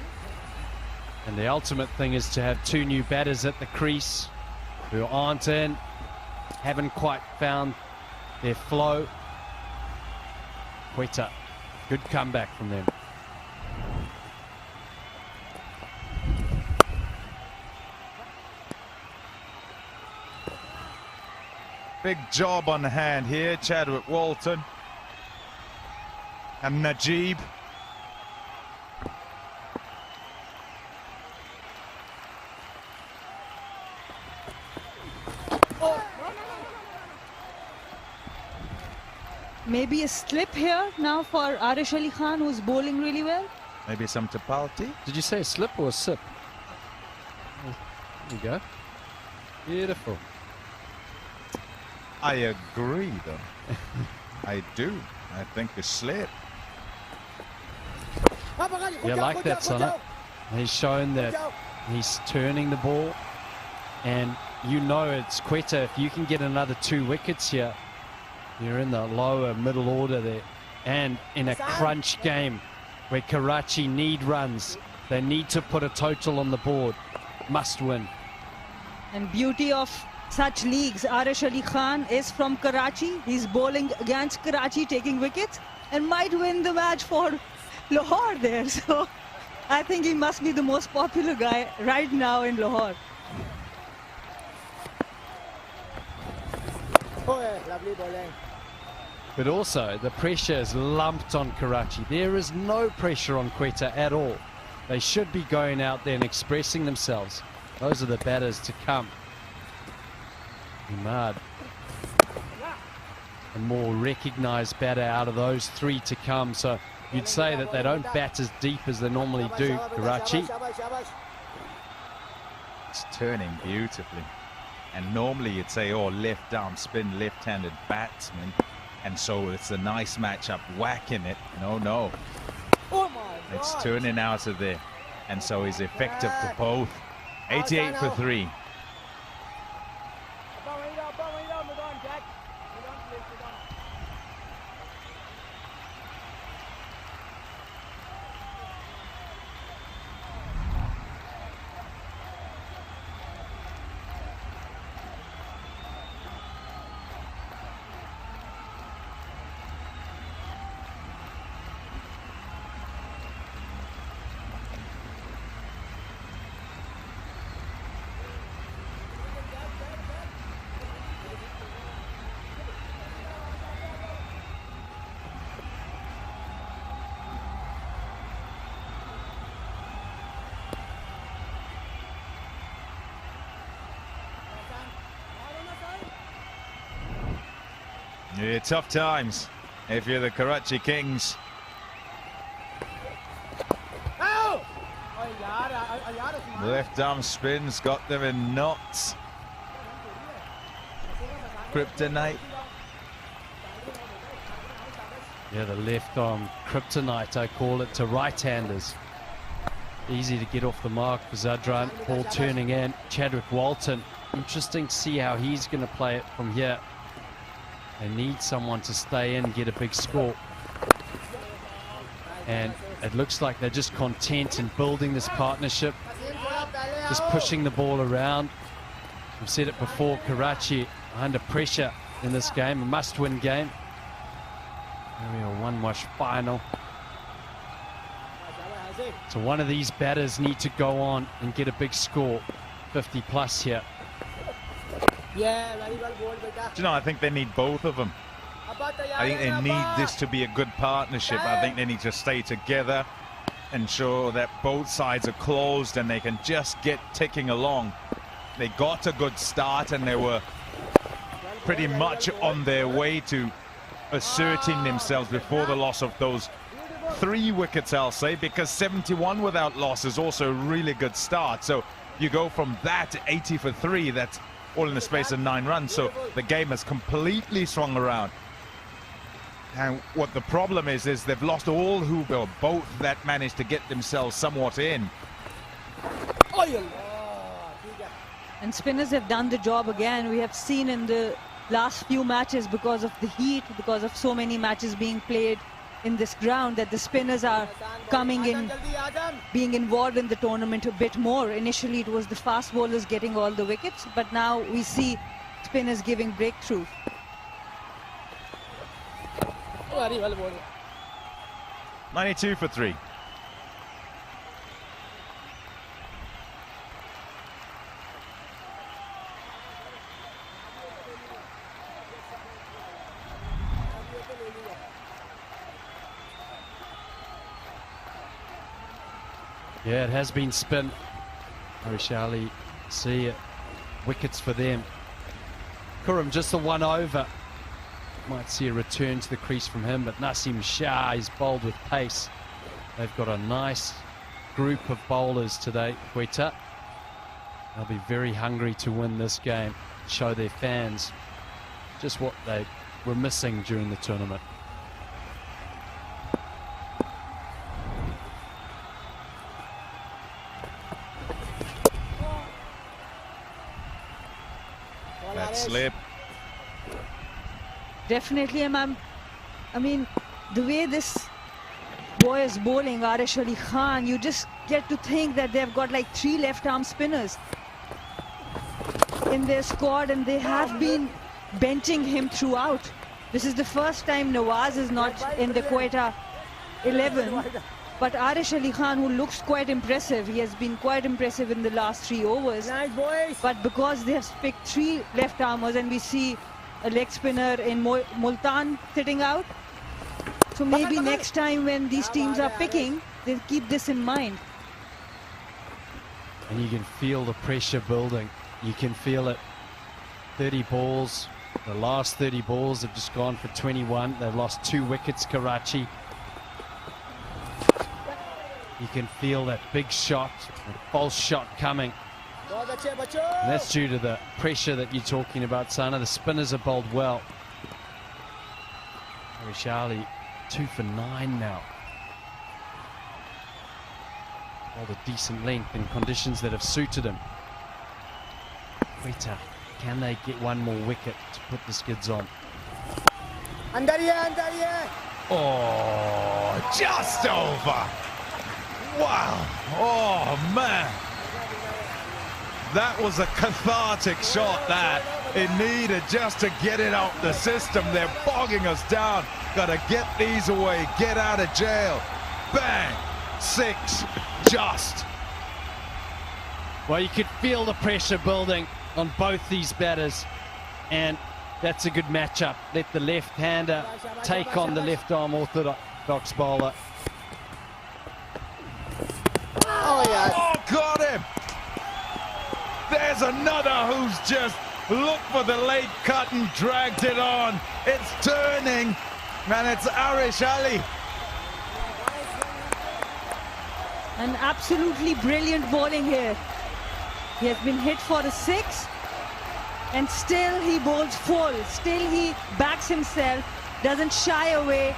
And the ultimate thing is to have 2 new batters at the crease who aren't in, haven't quite found their flow. Quetta, good comeback from them. Big job on hand here, Chadwick Walton and Najib. Maybe a slip here now for Arish Ali Khan, who's bowling really well. Maybe some Tapalti. Did you say a slip or a sip? There you go. Beautiful. I agree, though. I do. I think a slip. Yeah, like that, Sana. He's shown that he's turning the ball. And you know it's Quetta. If you can get another 2 wickets here, you're in the lower middle order there. And in a crunch game where Karachi need runs, They need to put a total on the board. Must win. And beauty of such leagues, Arish Ali Khan is from Karachi. He's bowling against Karachi, taking wickets, and might win the match for Lahore there. So I think he must be the most popular guy right now in Lahore. Oh, yeah, lovely bowling. But also, the pressure is lumped on Karachi. There is no pressure on Quetta at all. They should be going out there and expressing themselves. Those are the batters to come. Imad, a more recognised batter out of those three to come. So you'd say that they don't bat as deep as they normally do, Karachi. It's turning beautifully. And normally you'd say, oh, left arm spin, left-handed batsman. And so it's a nice matchup, whacking it. No. It's turning out of there. And so he's effective to both. 88 for 3. Yeah, tough times if you're the Karachi Kings. Left arm spins got them in knots. Kryptonite. Yeah, the left arm kryptonite, I call it, to right-handers. Easy to get off the mark for Zadran. Ball turning in. Chadwick Walton. Interesting to see how he's going to play it from here. They need someone to stay in, get a big score. And it looks like they're just content in building this partnership, just pushing the ball around. We've said it before, Karachi under pressure in this game, a must-win game. Area 1 wash final. So one of these batters need to go on and get a big score, 50 plus here. Yeah, very well bowled, beta. Do you know, I think they need both of them. I think they need this to be a good partnership. I think they need to stay together, ensure that both sides are closed and they can just get ticking along. They got a good start and they were pretty much on their way to asserting themselves before the loss of those 3 wickets, I'll say, because 71 without loss is also a really good start. So you go from that to 80 for 3, that's all in the space of 9 runs. So the game has completely swung around. And what the problem is they've lost all who, well, both that managed to get themselves somewhat in. And spinners have done the job again. We have seen in the last few matches, because of the heat, because of so many matches being played in this ground, that the spinners are coming in, being involved in the tournament a bit more. Initially it was the fast bowlers getting all the wickets, but now we see spinners giving breakthrough. Very well bowled. 92 for 3. Yeah, it has been spin. Harishali, see it. Wickets for them. Kuram just the 1 over. Might see a return to the crease from him, but Nasim Shah is bowled with pace. They've got a nice group of bowlers today, Quetta. They'll be very hungry to win this game, show their fans just what they were missing during the tournament. That slip. Definitely, I mean, the way this boy is bowling, Arish Ali Khan, you just get to think that they've got like 3 left-arm spinners in their squad, and they have been benching him throughout. This is the first time Nawaz is not in the Quetta 11. But Arish Ali Khan, who looks quite impressive, he has been quite impressive in the last 3 overs. Nice, boys. But because they have picked 3 left-armers, and we see a leg spinner in Multan sitting out, so maybe next time when these teams are picking, they'll keep this in mind. And you can feel the pressure building. You can feel it. 30 balls. The last 30 balls have just gone for 21. They've lost 2 wickets, Karachi. You can feel that big shot, that false shot coming. And that's due to the pressure that you're talking about, Sana. The spinners are bowled well. Arish Ali, 2 for 9 now. All the decent length in conditions that have suited him. Quetta, can they get one more wicket to put the skids on? Oh, just over. Wow. Oh, man. That was a cathartic shot, that. It needed just to get it out the system. They're bogging us down. Got to get these away. Get out of jail. Bang. 6. Just. Well, you could feel the pressure building on both these batters, and that's a good matchup. Let the left-hander take on the left-arm orthodox bowler. Oh, got him. There's another who's just looked for the late cut and dragged it on. It's turning, and it's Arish Ali. An absolutely brilliant bowling here. He has been hit for a 6, and still he bowls full. Still he backs himself, doesn't shy away,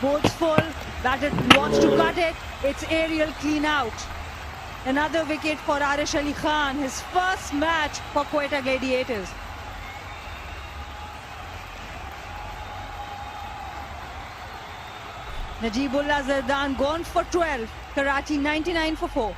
bowls full. Batter wants to cut it. It's aerial clean out. Another wicket for Arish Ali Khan, his first match for Quetta Gladiators. Najibullah Zardan gone for 12. Karachi 99 for 4.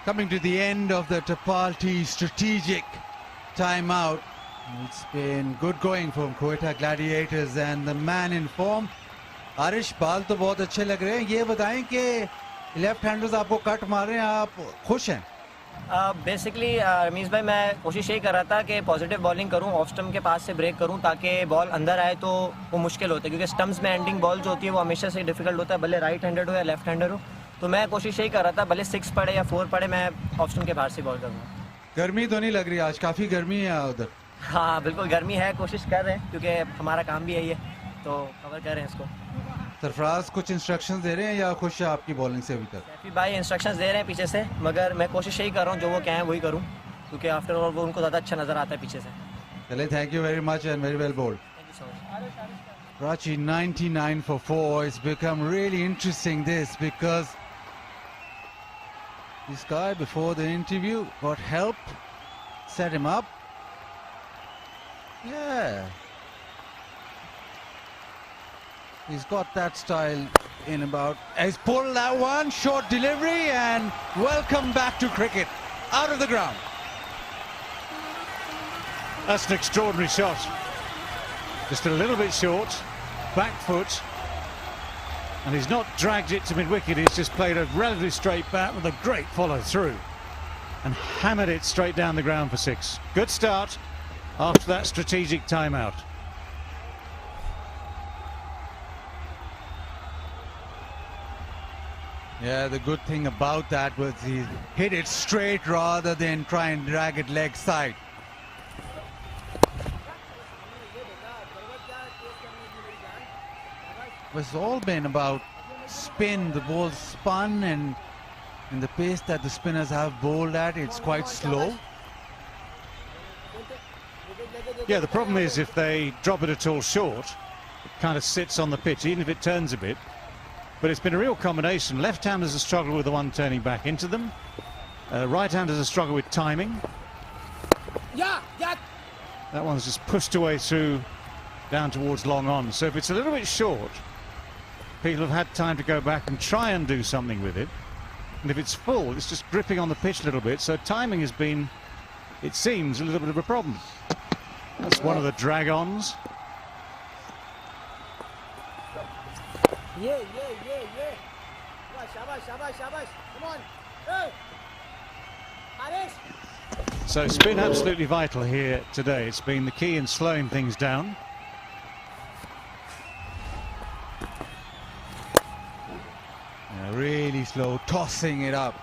Coming to the end of the Tapalti strategic timeout. It's been good going from Quetta Gladiators and the man in form. Arish, बाल तो बहुत अच्छे लग रहे हैं. ये बताएं कि लेफ्ट हैंडर्स आपको कट मार रहे हैं, आप खुश हैं? बेसिकली रमीज भाई, मैं कोशिश यही कर रहा था कि पॉजिटिव बॉलिंग करूं, ऑफ स्टम्प के पास से ब्रेक करूं ताकि बॉल अंदर आए तो वो मुश्किल होता है, क्योंकि स्टम्प्स में एंडिंग बॉल जो होती है वो हमेशा से डिफिकल्ट होता है, भले राइट हैंडेड हो या लेफ्ट हैंडर हो. तो मैं कोशिश यही कर रहा था, भले 6 पड़े या 4 पड़े, मैं ऑफ स्टम्प के बाहर से बॉल करूँगा. गर्मी तो नहीं लग रही आज? काफ़ी गर्मी है उधर. हाँ बिल्कुल गर्मी है, कोशिश कर रहे हैं क्योंकि हमारा काम भी यही है, तो कवर कर रहे हैं इसको. सरफराज कुछ इंस्ट्रक्शंस दे रहे हैं या खुश है आपकी बॉलिंग से अभी तक? सैफी भाई इंस्ट्रक्शंस दे रहे हैं पीछे से, मगर मैं कोशिश यही कर रहा हूँ जो वो कहें वही करूँ, क्योंकि आफ्टर ऑल वो उनको ज़्यादा अच्छा नज़र आता है पीछे से. चले, thank you very much and very well bowled. Thank you so much. Karachi 99 for 4. It's become really interesting this because this guy before the interview got help, set him up. Yeah. He's got that style in about. He's pulled that one, short delivery, and welcome back to cricket. Out of the ground. That's an extraordinary shot. Just a little bit short, back foot. And he's not dragged it to mid-wicket, he's just played a relatively straight bat with a great follow-through. And hammered it straight down the ground for 6. Good start after that strategic timeout. Yeah, the good thing about that was he hit it straight rather than try and drag it leg side. It's all been about spin. The ball spun, and the pace that the spinners have bowled at, it's quite slow. Yeah, the problem is if they drop it at all short, it kind of sits on the pitch, even if it turns a bit. But it's been a real combination. Left-handers have struggled with the one turning back into them. Right-handers have struggled with timing. That one's just pushed away through down towards long on. So if it's a little bit short, people have had time to go back and try and do something with it. And if it's full, it's just gripping on the pitch a little bit. So timing has been, it seems, a little bit of a problem. That's one of the drag-ons. Yeah. Shabash. Come on. Hey. Harish. So spin absolutely vital here today. It's been the key in slowing things down. Yeah, really slow, tossing it up.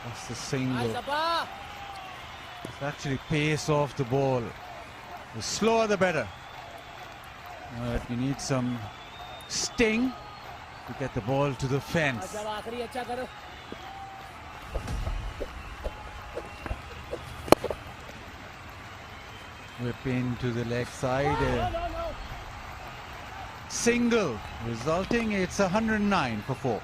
That's the single. It's actually pace off the ball. The slower the better. But we need some sting to get the ball to the fence. Whip into the leg side. Single, resulting it's 109 for 4.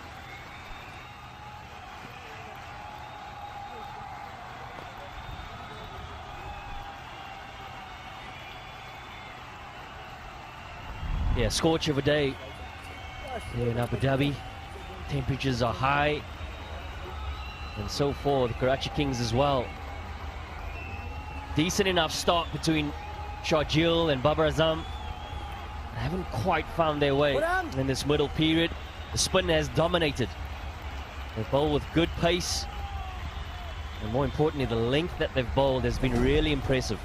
Yeah, scorch of a day here in Abu Dhabi. Temperatures are high, and so for the Karachi Kings as well. Decent enough start between Sharjeel and Babar Azam. Haven't quite found their way in this middle period. The spin has dominated. They bowl with good pace, and more importantly, the length that they've bowled has been really impressive.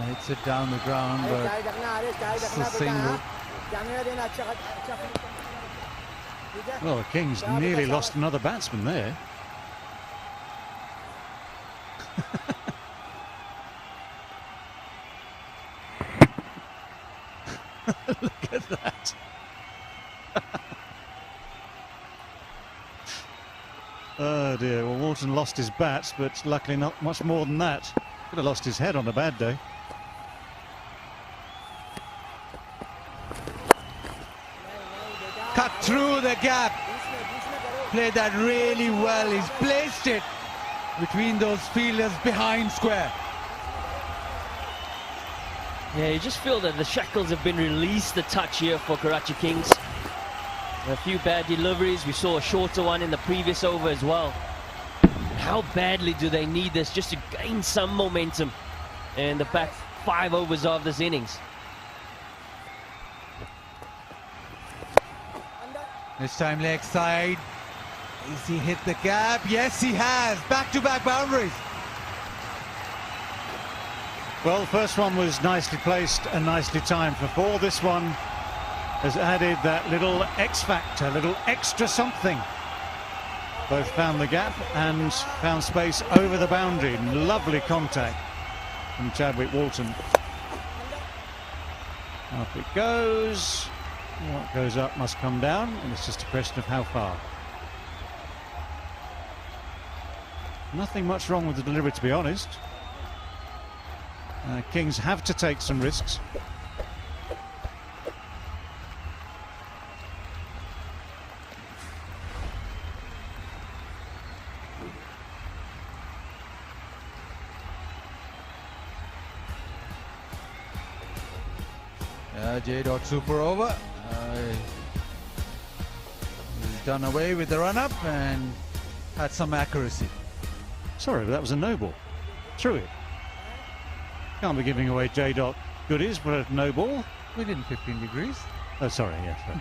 Hits it down the ground, but it's a single. Well, the Kings nearly lost another batsman there. Look at that. Oh dear, well, Walton lost his bats, but luckily not much more than that. Could have lost his head on a bad day. Cut through the gap. Played that really well. He's placed it between those fielders behind square. Yeah, you just feel that the shackles have been released a touch here for Karachi Kings. A few bad deliveries. We saw a shorter one in the previous over as well. How badly do they need this just to gain some momentum in the back 5 overs of this innings? This time leg side. Has he hit the gap? Yes, he has. Back-to-back boundaries. Well, the first one was nicely placed and nicely timed for 4. This one has added that little X factor, little extra something. Both found the gap and found space over the boundary. Lovely contact from Chadwick Walton. Up it goes. What goes up must come down, and it's just a question of how far. Nothing much wrong with the delivery, to be honest. Kings have to take some risks. J. Super over. He's done away with the run-up and had some accuracy. Sorry, but that was a no ball. Threw it. Can't be giving away J. goodies, but a no ball. Within 15 degrees. Oh, sorry, yes. Right.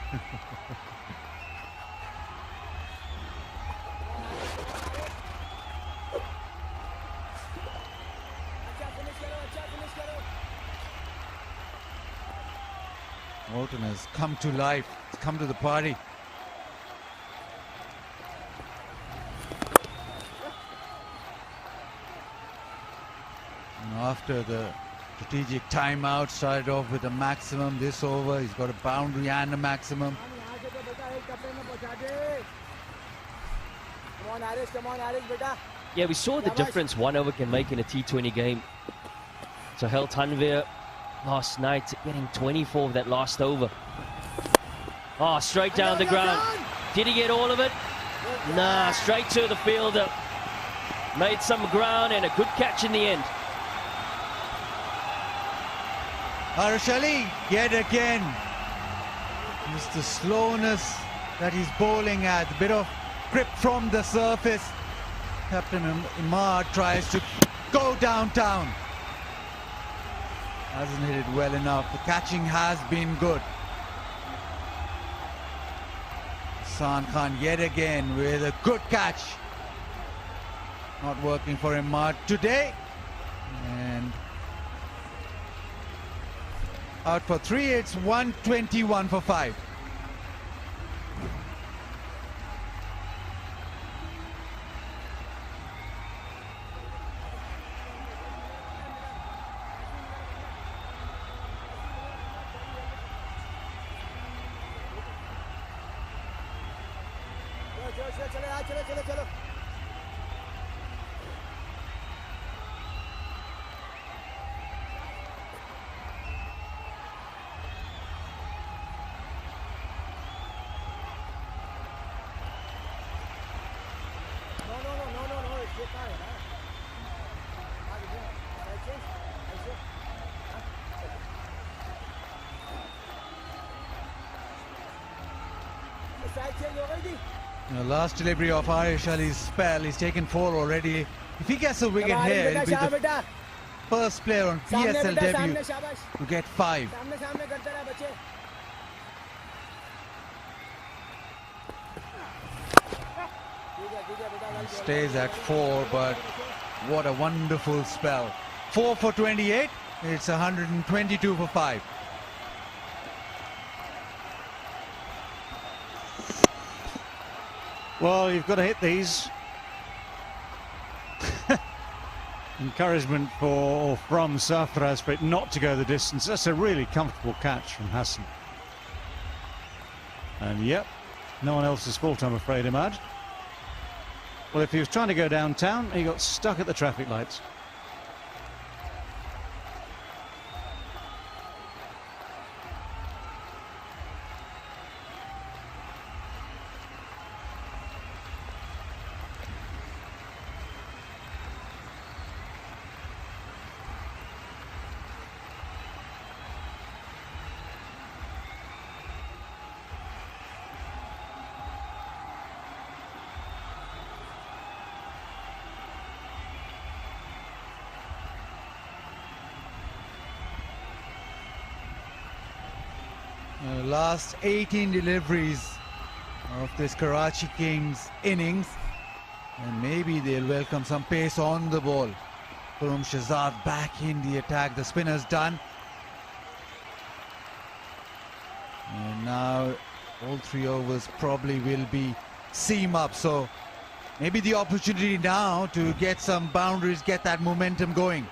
Walton has come to life. He's come to the party. And after the strategic timeout, started off with a maximum. This over, he's got a boundary and a maximum. Yeah, we saw the difference 1 over can make in a T20 game. So Hel Tanvir last night getting 24 of that last over. Oh, straight down the ground. Did he get all of it? Nah, straight to the fielder. Made some ground and a good catch in the end. Arshali yet again. Just the slowness that he's bowling at. A bit of grip from the surface. Captain Imad tries to go downtown. Hasn't hit it well enough. The catching has been good. Hassan Khan yet again with a good catch. Not working for Imad today. And out for 3, it's 121 for 5. Last delivery of Arish Ali's spell, he's taken 4 already. If he gets a wicket here, he'll be the first player on PSL debut to get 5. He stays at 4, but what a wonderful spell. 4 for 28, it's 122 for 5. Well, you've got to hit these. Encouragement from Sarfaraz for it not to go the distance. That's a really comfortable catch from Hassan. And yep, no one else's fault, I'm afraid, Imad. Well, if he was trying to go downtown, he got stuck at the traffic lights. Last 18 deliveries of this Karachi Kings innings, and maybe they'll welcome some pace on the ball. Khurram Shahzad back in the attack. The spinner's done. And now all 3 overs probably will be seam up. So maybe the opportunity now to get some boundaries, get that momentum going.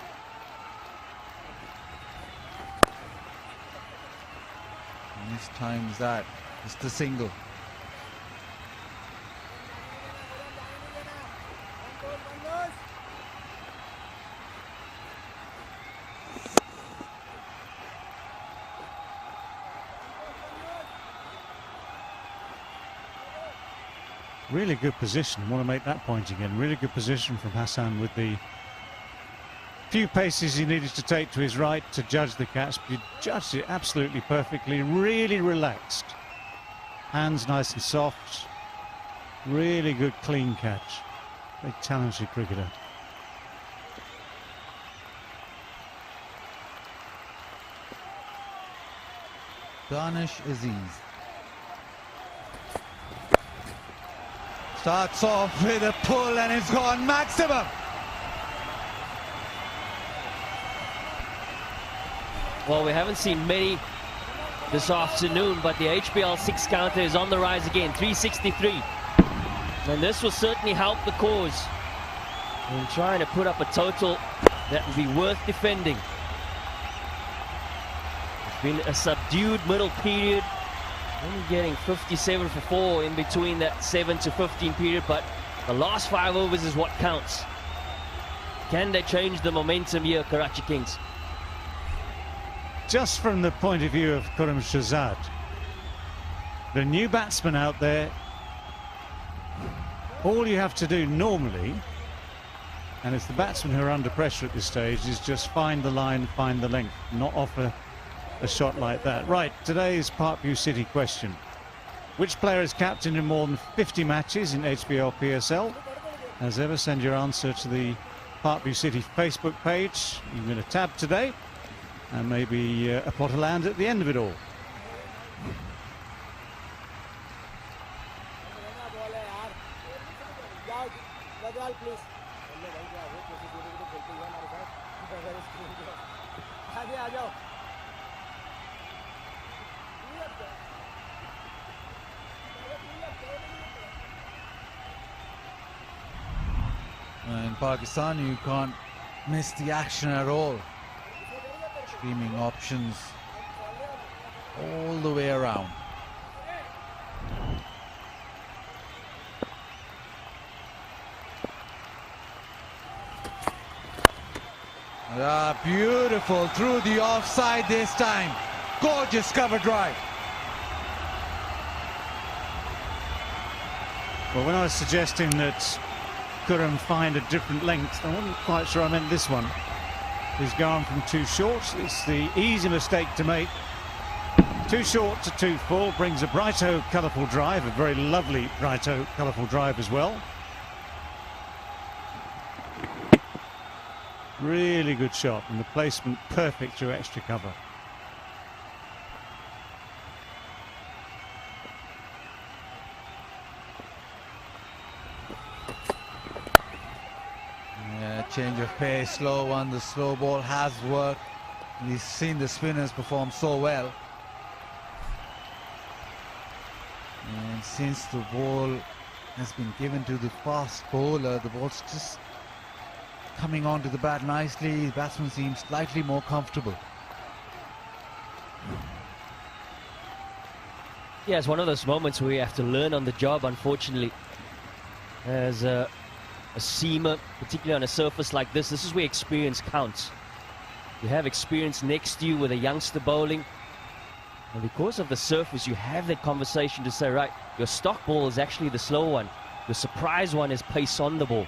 And this time is that. It's the single. Really good position. I want to make that point again. Really good position from Hassan with the few paces he needed to take to his right to judge the catch. But he judged it absolutely perfectly. Really relaxed. Hands nice and soft. Really good clean catch. Very talented cricketer. Danish Aziz starts off with a pull and it's gone maximum. Well, we haven't seen many this afternoon, but the HBL 6 counter is on the rise again, 363. And this will certainly help the cause in trying to put up a total that will be worth defending. It's been a subdued middle period. Only getting 57 for 4 in between that 7 to 15 period, but the last 5 overs is what counts. Can they change the momentum here, Karachi Kings? Just from the point of view of Khurram Shahzad, the new batsman out there, all you have to do normally, and it's the batsmen who are under pressure at this stage, is just find the line, find the length, not offer a shot like that. Right, today's Parkview City question. Which player is captain in more than 50 matches in HBL PSL? As ever, send your answer to the Parkview City Facebook page. You win a tab today, and maybe a plot of land at the end of it all. In Pakistan, you can't miss the action at all. Streaming options all the way around. Beautiful through the offside this time. Gorgeous cover drive. Well, when I was suggesting that Khurram find a different length, I wasn't quite sure I meant this one. He's gone from too short. It's the easy mistake to make. Too short to too full brings a brighto colourful drive, a very lovely brighto colourful drive as well. Really good shot, and the placement perfect through extra cover. Change of pace, slow one. The slow ball has worked. We've seen the spinners perform so well. And since the ball has been given to the fast bowler, the ball's just coming onto the bat nicely. The batsman seems slightly more comfortable. Yeah, it's one of those moments where you have to learn on the job, unfortunately. As a seamer, particularly on a surface like this is where experience counts. You have experience next to you with a youngster bowling, and because of the surface you have that conversation to say, right, your stock ball is actually the slow one, your surprise one is pace on the ball.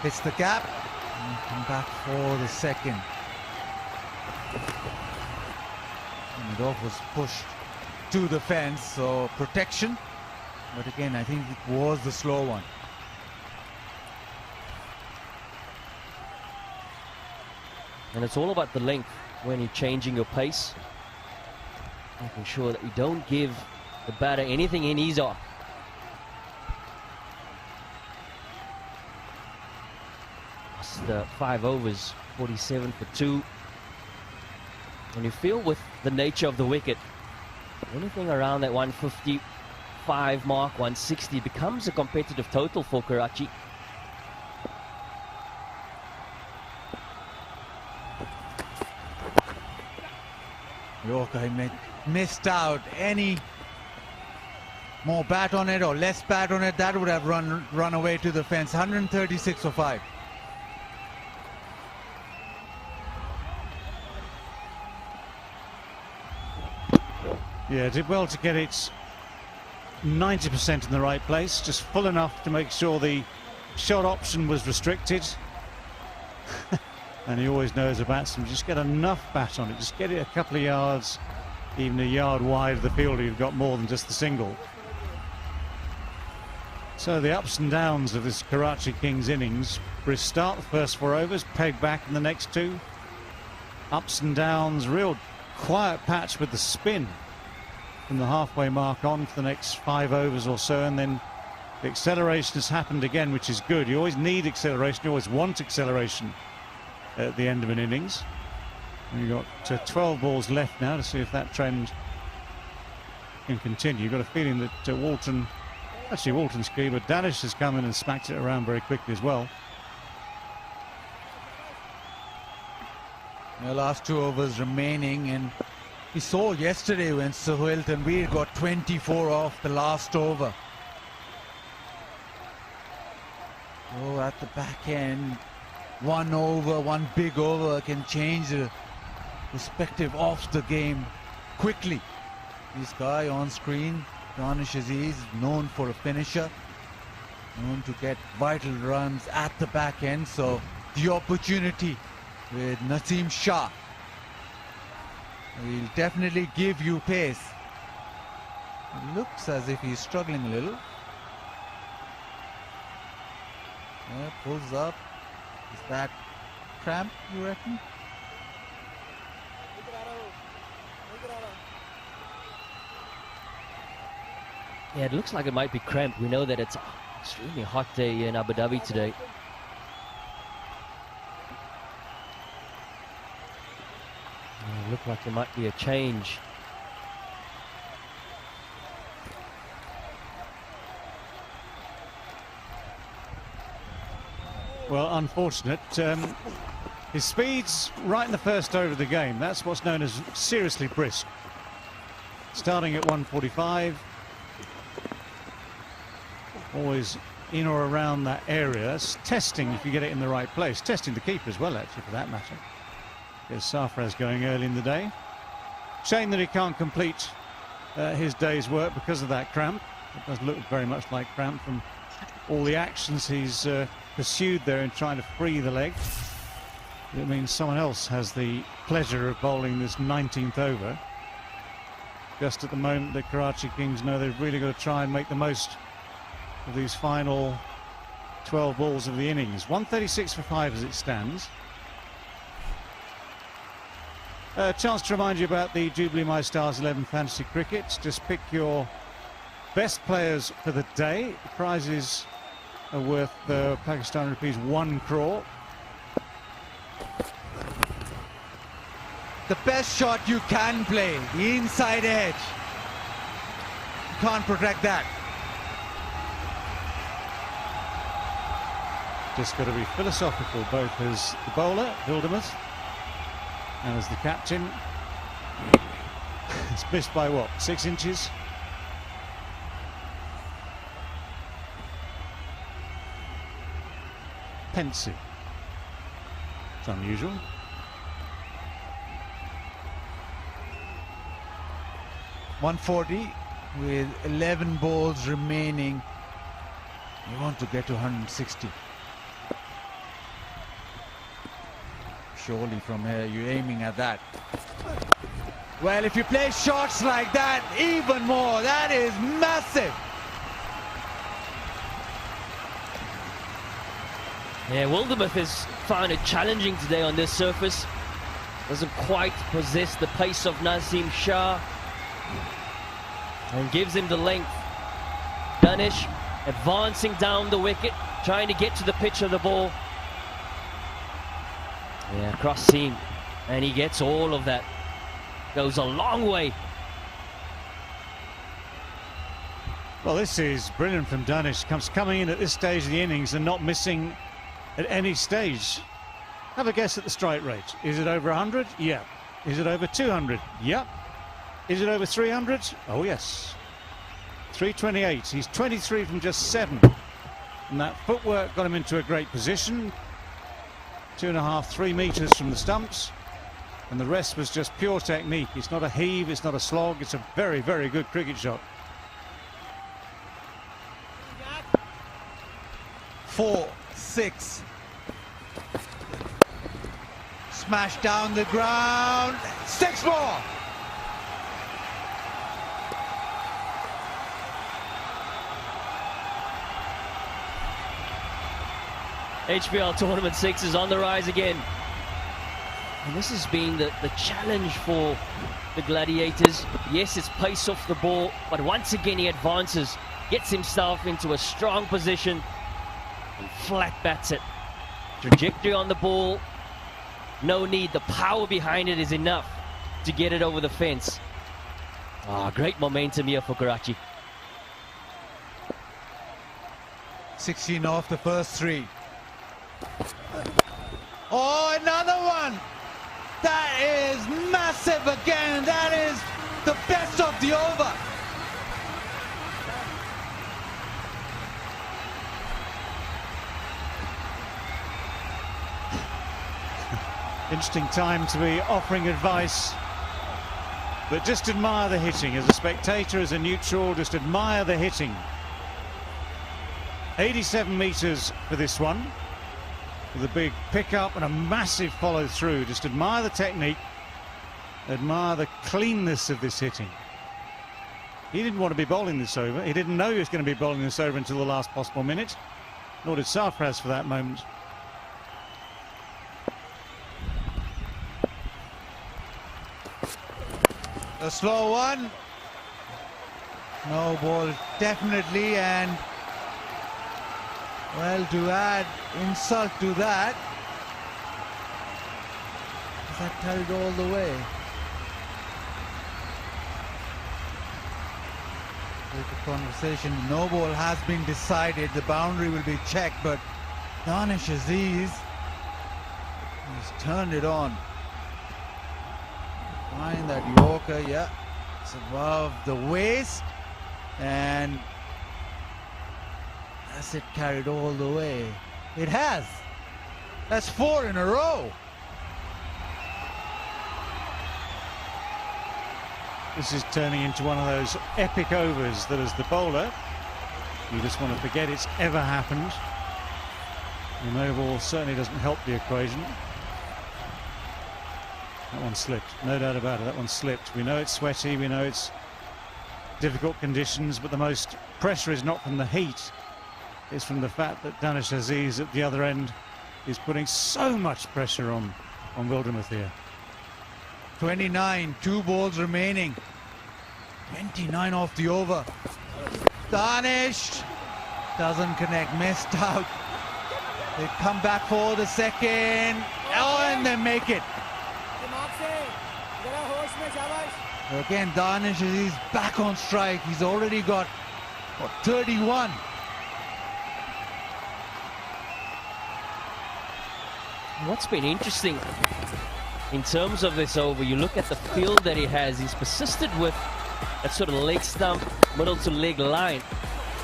Hits the gap and come back for the second. And it off was pushed to the fence, so protection. But again, I think it was the slow one. And it's all about the length when you're changing your pace. Making sure that you don't give the batter anything in his arc. That's the 5 overs, 47 for 2. And you feel with the nature of the wicket, anything around that 155 mark, 160 becomes a competitive total for Karachi. Yorker missed out. Any more bat on it or less bat on it, that would have run away to the fence. 136 for 5. Yeah, did well to get it 90% in the right place, just full enough to make sure the shot option was restricted. And he always knows a batsman, just get enough bat on it, just get it a couple of yards, even a yard wide of the fielder, you've got more than just the single. So the ups and downs of this Karachi Kings innings. Brisk start, the first 4 overs, pegged back in the next 2. Ups and downs, real quiet patch with the spin from the halfway mark on for the next 5 overs or so, and then the acceleration has happened again, which is good. You always need acceleration, you always want acceleration at the end of an innings. And you've got 12 balls left now to see if that trend can continue. You've got a feeling that Walton's key, but Danish has come in and smacked it around very quickly as well. The last 2 overs remaining, and we saw yesterday when Sohail Tanveer got 24 off the last over. Oh, at the back end, 1 over, 1 big over can change the perspective of the game quickly. This guy on screen, Danish Aziz, known for a finisher, known to get vital runs at the back end. So the opportunity with Naseem Shah will definitely give you pace. It looks as if he's struggling a little. Yeah, pulls up. Is that cramp, you reckon? Yeah, it looks like it might be cramped. We know that it's an extremely hot day in Abu Dhabi today. Yeah, look like there might be a change. Well, unfortunate. His speed's right in the first over of the game. That's what's known as seriously brisk. Starting at 145. Always in or around that area. That's testing if you get it in the right place. Testing the keeper as well, actually, for that matter. There's Sarfraz going early in the day. Shame that he can't complete his day's work because of that cramp. It does look very much like cramp from all the actions he's pursued there in trying to free the leg. It means someone else has the pleasure of bowling this 19th over. Just at the moment, the Karachi Kings know they've really got to try and make the most of these final 12 balls of the innings. 136 for 5 as it stands. A chance to remind you about the Jubilee My Stars 11 Fantasy Cricket. Just pick your best players for the day. The prizes are worth Pakistan rupees 1 crore. The best shot you can play, the inside edge. You can't protect that. Just got to be philosophical, both as the bowler, Hildemuth, and as the captain. It's missed by what, 6 inches? Pensive. It's unusual. .140 with 11 balls remaining. You want to get to 160. Surely from here you're aiming at that. Well, if you play shots like that, even more, that is massive. Yeah, Wildermuth has found it challenging today on this surface. Doesn't quite possess the pace of Naseem Shah. And gives him the length. Danish advancing down the wicket, trying to get to the pitch of the ball. Yeah, cross seam. And he gets all of that. Goes a long way. Well, this is brilliant from Danish. Coming in at this stage of the innings and not missing at any stage. Have a guess at the strike rate. Is it over 100? Yeah. Is it over 200? Yeah. Is it over 300? Oh, yes. 328. He's 23 from just 7. And that footwork got him into a great position. 2.5, 3 metres from the stumps. And the rest was just pure technique. It's not a heave, it's not a slog. It's a very, very good cricket shot. 4, 6. Smash down the ground. 6 more. HBL Tournament 6 is on the rise again. And this has been the challenge for the Gladiators. Yes, it's pace off the ball, but once again he advances, gets himself into a strong position and flat bats it. Trajectory on the ball, no need. The power behind it is enough to get it over the fence. Great momentum here for Karachi. 16 off the first 3. Oh, another one. That is massive again. That is the best of the over. Interesting time to be offering advice, but just admire the hitting. As a spectator, as a neutral, just admire the hitting. 87 metres for this one, with a big pick-up and a massive follow-through. Just admire the technique, admire the cleanness of this hitting. He didn't want to be bowling this over. He didn't know he was going to be bowling this over until the last possible minute, nor did Sarfraz for that moment. A slow one. No ball, definitely, and well, to add insult to that, is that carried all the way? With the conversation, no ball has been decided. The boundary will be checked, but Danish Aziz has turned it on. Find that Yorker, yeah, it's above the waist, and has it carried all the way? It has. That's 4 in a row. This is turning into one of those epic overs that, as the bowler, you just want to forget it's ever happened. The no ball certainly doesn't help the equation. That one slipped, no doubt about it. That one slipped. We know it's sweaty, we know it's difficult conditions, but the most pressure is not from the heat. It's from the fact that Danish Aziz at the other end is putting so much pressure on Wildermuth here. 29, 2 balls remaining. 29 off the over. Danish doesn't connect, missed out. They come back for the second. Oh, and they make it. Again, Danish is back on strike. He's already got, what, 31. What's been interesting in terms of this over, you look at the field that he has. He's persisted with that sort of leg stump, middle to leg line.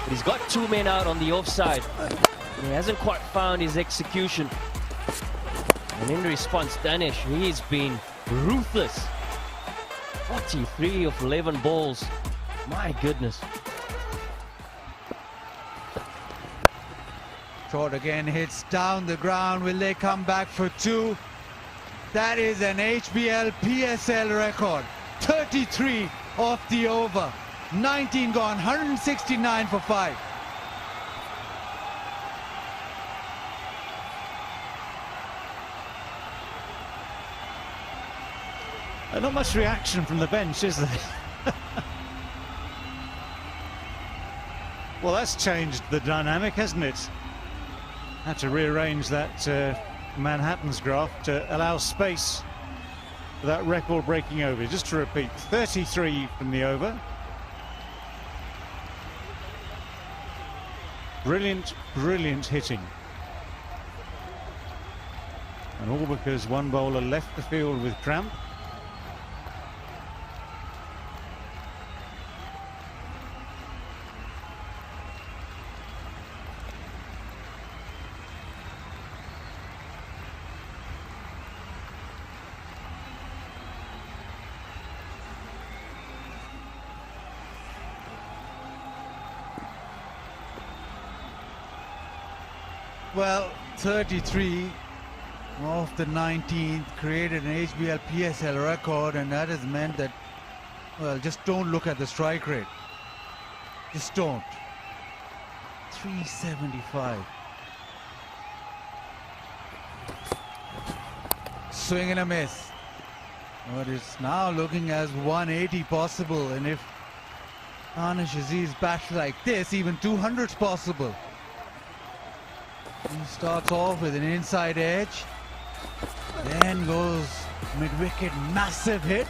But he's got 2 men out on the offside. He hasn't quite found his execution. And in response, Danish, he's been ruthless. 43 of 11 balls. My goodness. Short again, hits down the ground. Will they come back for 2? That is an HBL PSL record. 33 off the over. 19 gone, 169 for 5. Not much reaction from the bench, is there? Well, that's changed the dynamic, hasn't it? Had to rearrange that Manhattan's graph to allow space for that record-breaking over. Just to repeat, 33 from the over. Brilliant, brilliant hitting. And all because one bowler left the field with cramp. Well, 33 off the 19th created an HBL PSL record, and that has meant that, well, just don't look at the strike rate. Just don't. 375. Swing and a miss. But it's now looking as 180 possible, and if Anish Aziz bats like this, even 200's possible. He starts off with an inside edge, then goes mid-wicket, massive hit,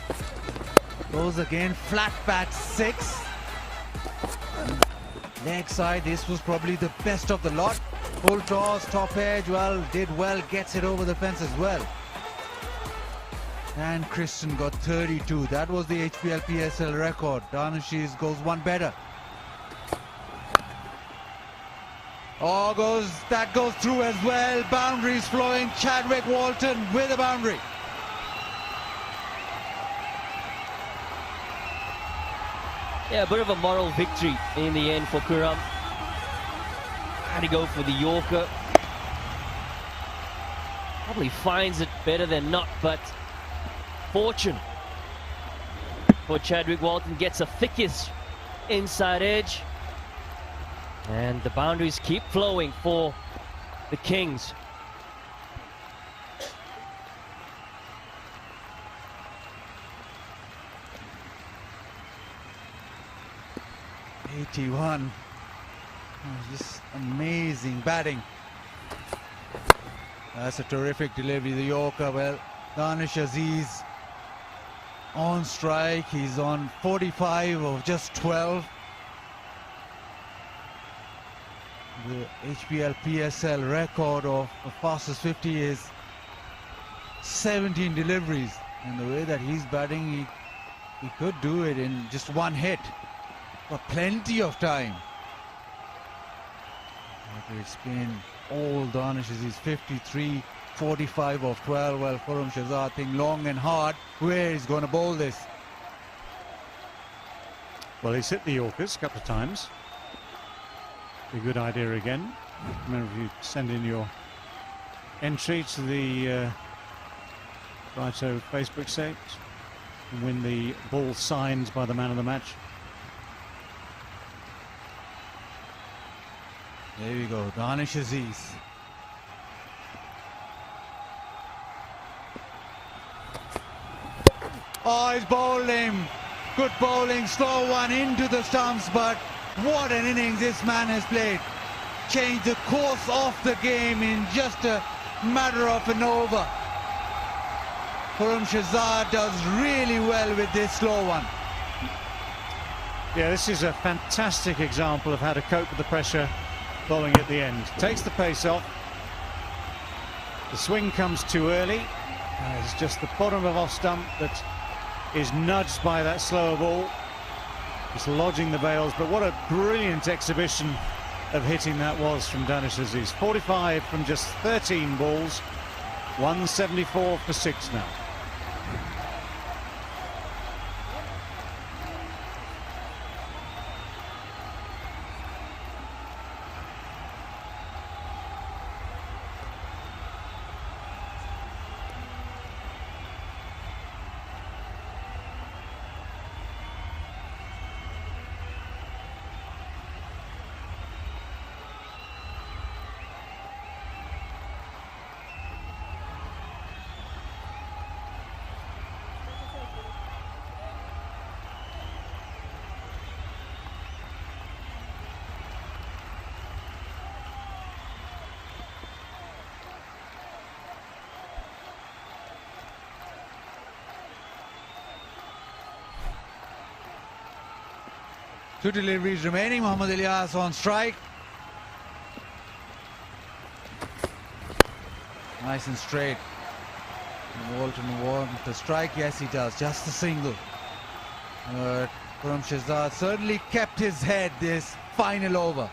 goes again, flat bat 6, leg side. This was probably the best of the lot. Full toss, top edge, well, did well, gets it over the fence as well. And Christian got 32. That was the HBL PSL record. Danish goes one better. Oh, that goes through as well. Boundaries flowing. Chadwick Walton with a boundary. Yeah, a bit of a moral victory in the end for Kuram. Had to go for the Yorker. Probably finds it better than not, but fortune for Chadwick Walton. Gets a thickest inside edge. And the boundaries keep flowing for the Kings. '81. Just amazing batting. That's a terrific delivery. The Yorker, well, Danish Aziz on strike. He's on 45 of just 12. The HBL PSL record of the fastest 50 is 17 deliveries. And the way that he's batting, he could do it in just one hit. But plenty of time. It's been all Danish. He's 53, 45 of 12. Well, Khurram Shahzad, think long and hard where he's going to bowl this. Well, he's hit the Yorkers a couple of times. Be a good idea again. Remember, if you send in your entry to the Righto Facebook site and win the ball signed by the man of the match. There we go, Danish Aziz. Oh, he's bowled him. Good bowling, slow one into the stumps, but what an innings this man has played. Changed the course of the game in just a matter of an over. Khurram Shahzad does really well with this slow one. Yeah, this is a fantastic example of how to cope with the pressure bowling at the end. Takes the pace off. The swing comes too early. It's just the bottom of off stump that is nudged by that slower ball. Just lodging the bails, but what a brilliant exhibition of hitting that was from Danish Aziz. 45 from just 13 balls, 174 for 6 now. 2 deliveries remaining. Mohammad Ilyas on strike. Nice and straight. Walton wants the strike. Yes, he does. Just a single. Khurram Shehzad certainly kept his head this final over.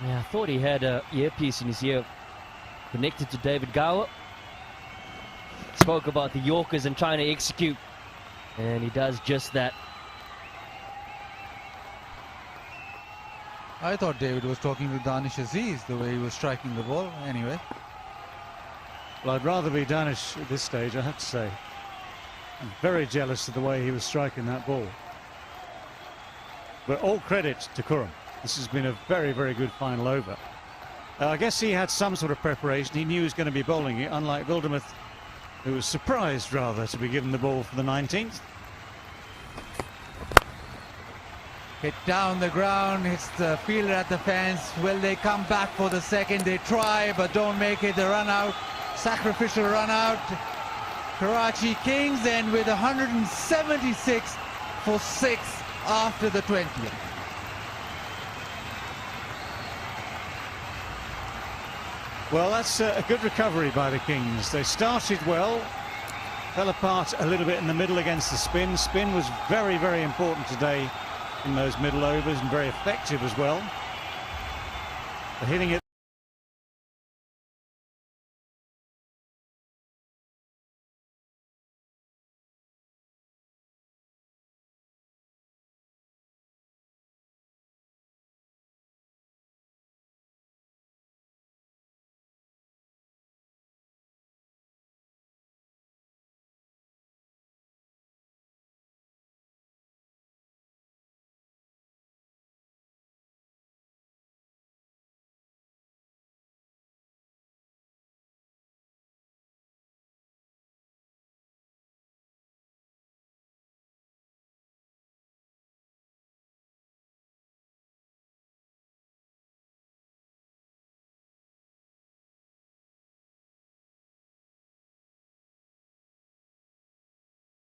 Yeah, I thought he had a earpiece in his ear connected to David Gower. Spoke about the Yorkers and trying to execute, and he does just that. I thought David was talking to Danish Aziz the way he was striking the ball. Anyway. Well, I'd rather be Danish at this stage, I have to say. I'm very jealous of the way he was striking that ball. But all credit to Khurram. This has been a very, very good final over. I guess he had some sort of preparation. He knew he was going to be bowling it, unlike Wildermuth, who was surprised, rather, to be given the ball for the 19th. Hit down the ground, hits the fielder at the fence. Will they come back for the second? They try, but don't make it. The run out, sacrificial run out. Karachi Kings end with 176 for 6 after the 20th. Well, that's a good recovery by the Kings. They started well, fell apart a little bit in the middle against the spin. Spin was very, very important today in those middle overs and very effective as well. They're hitting it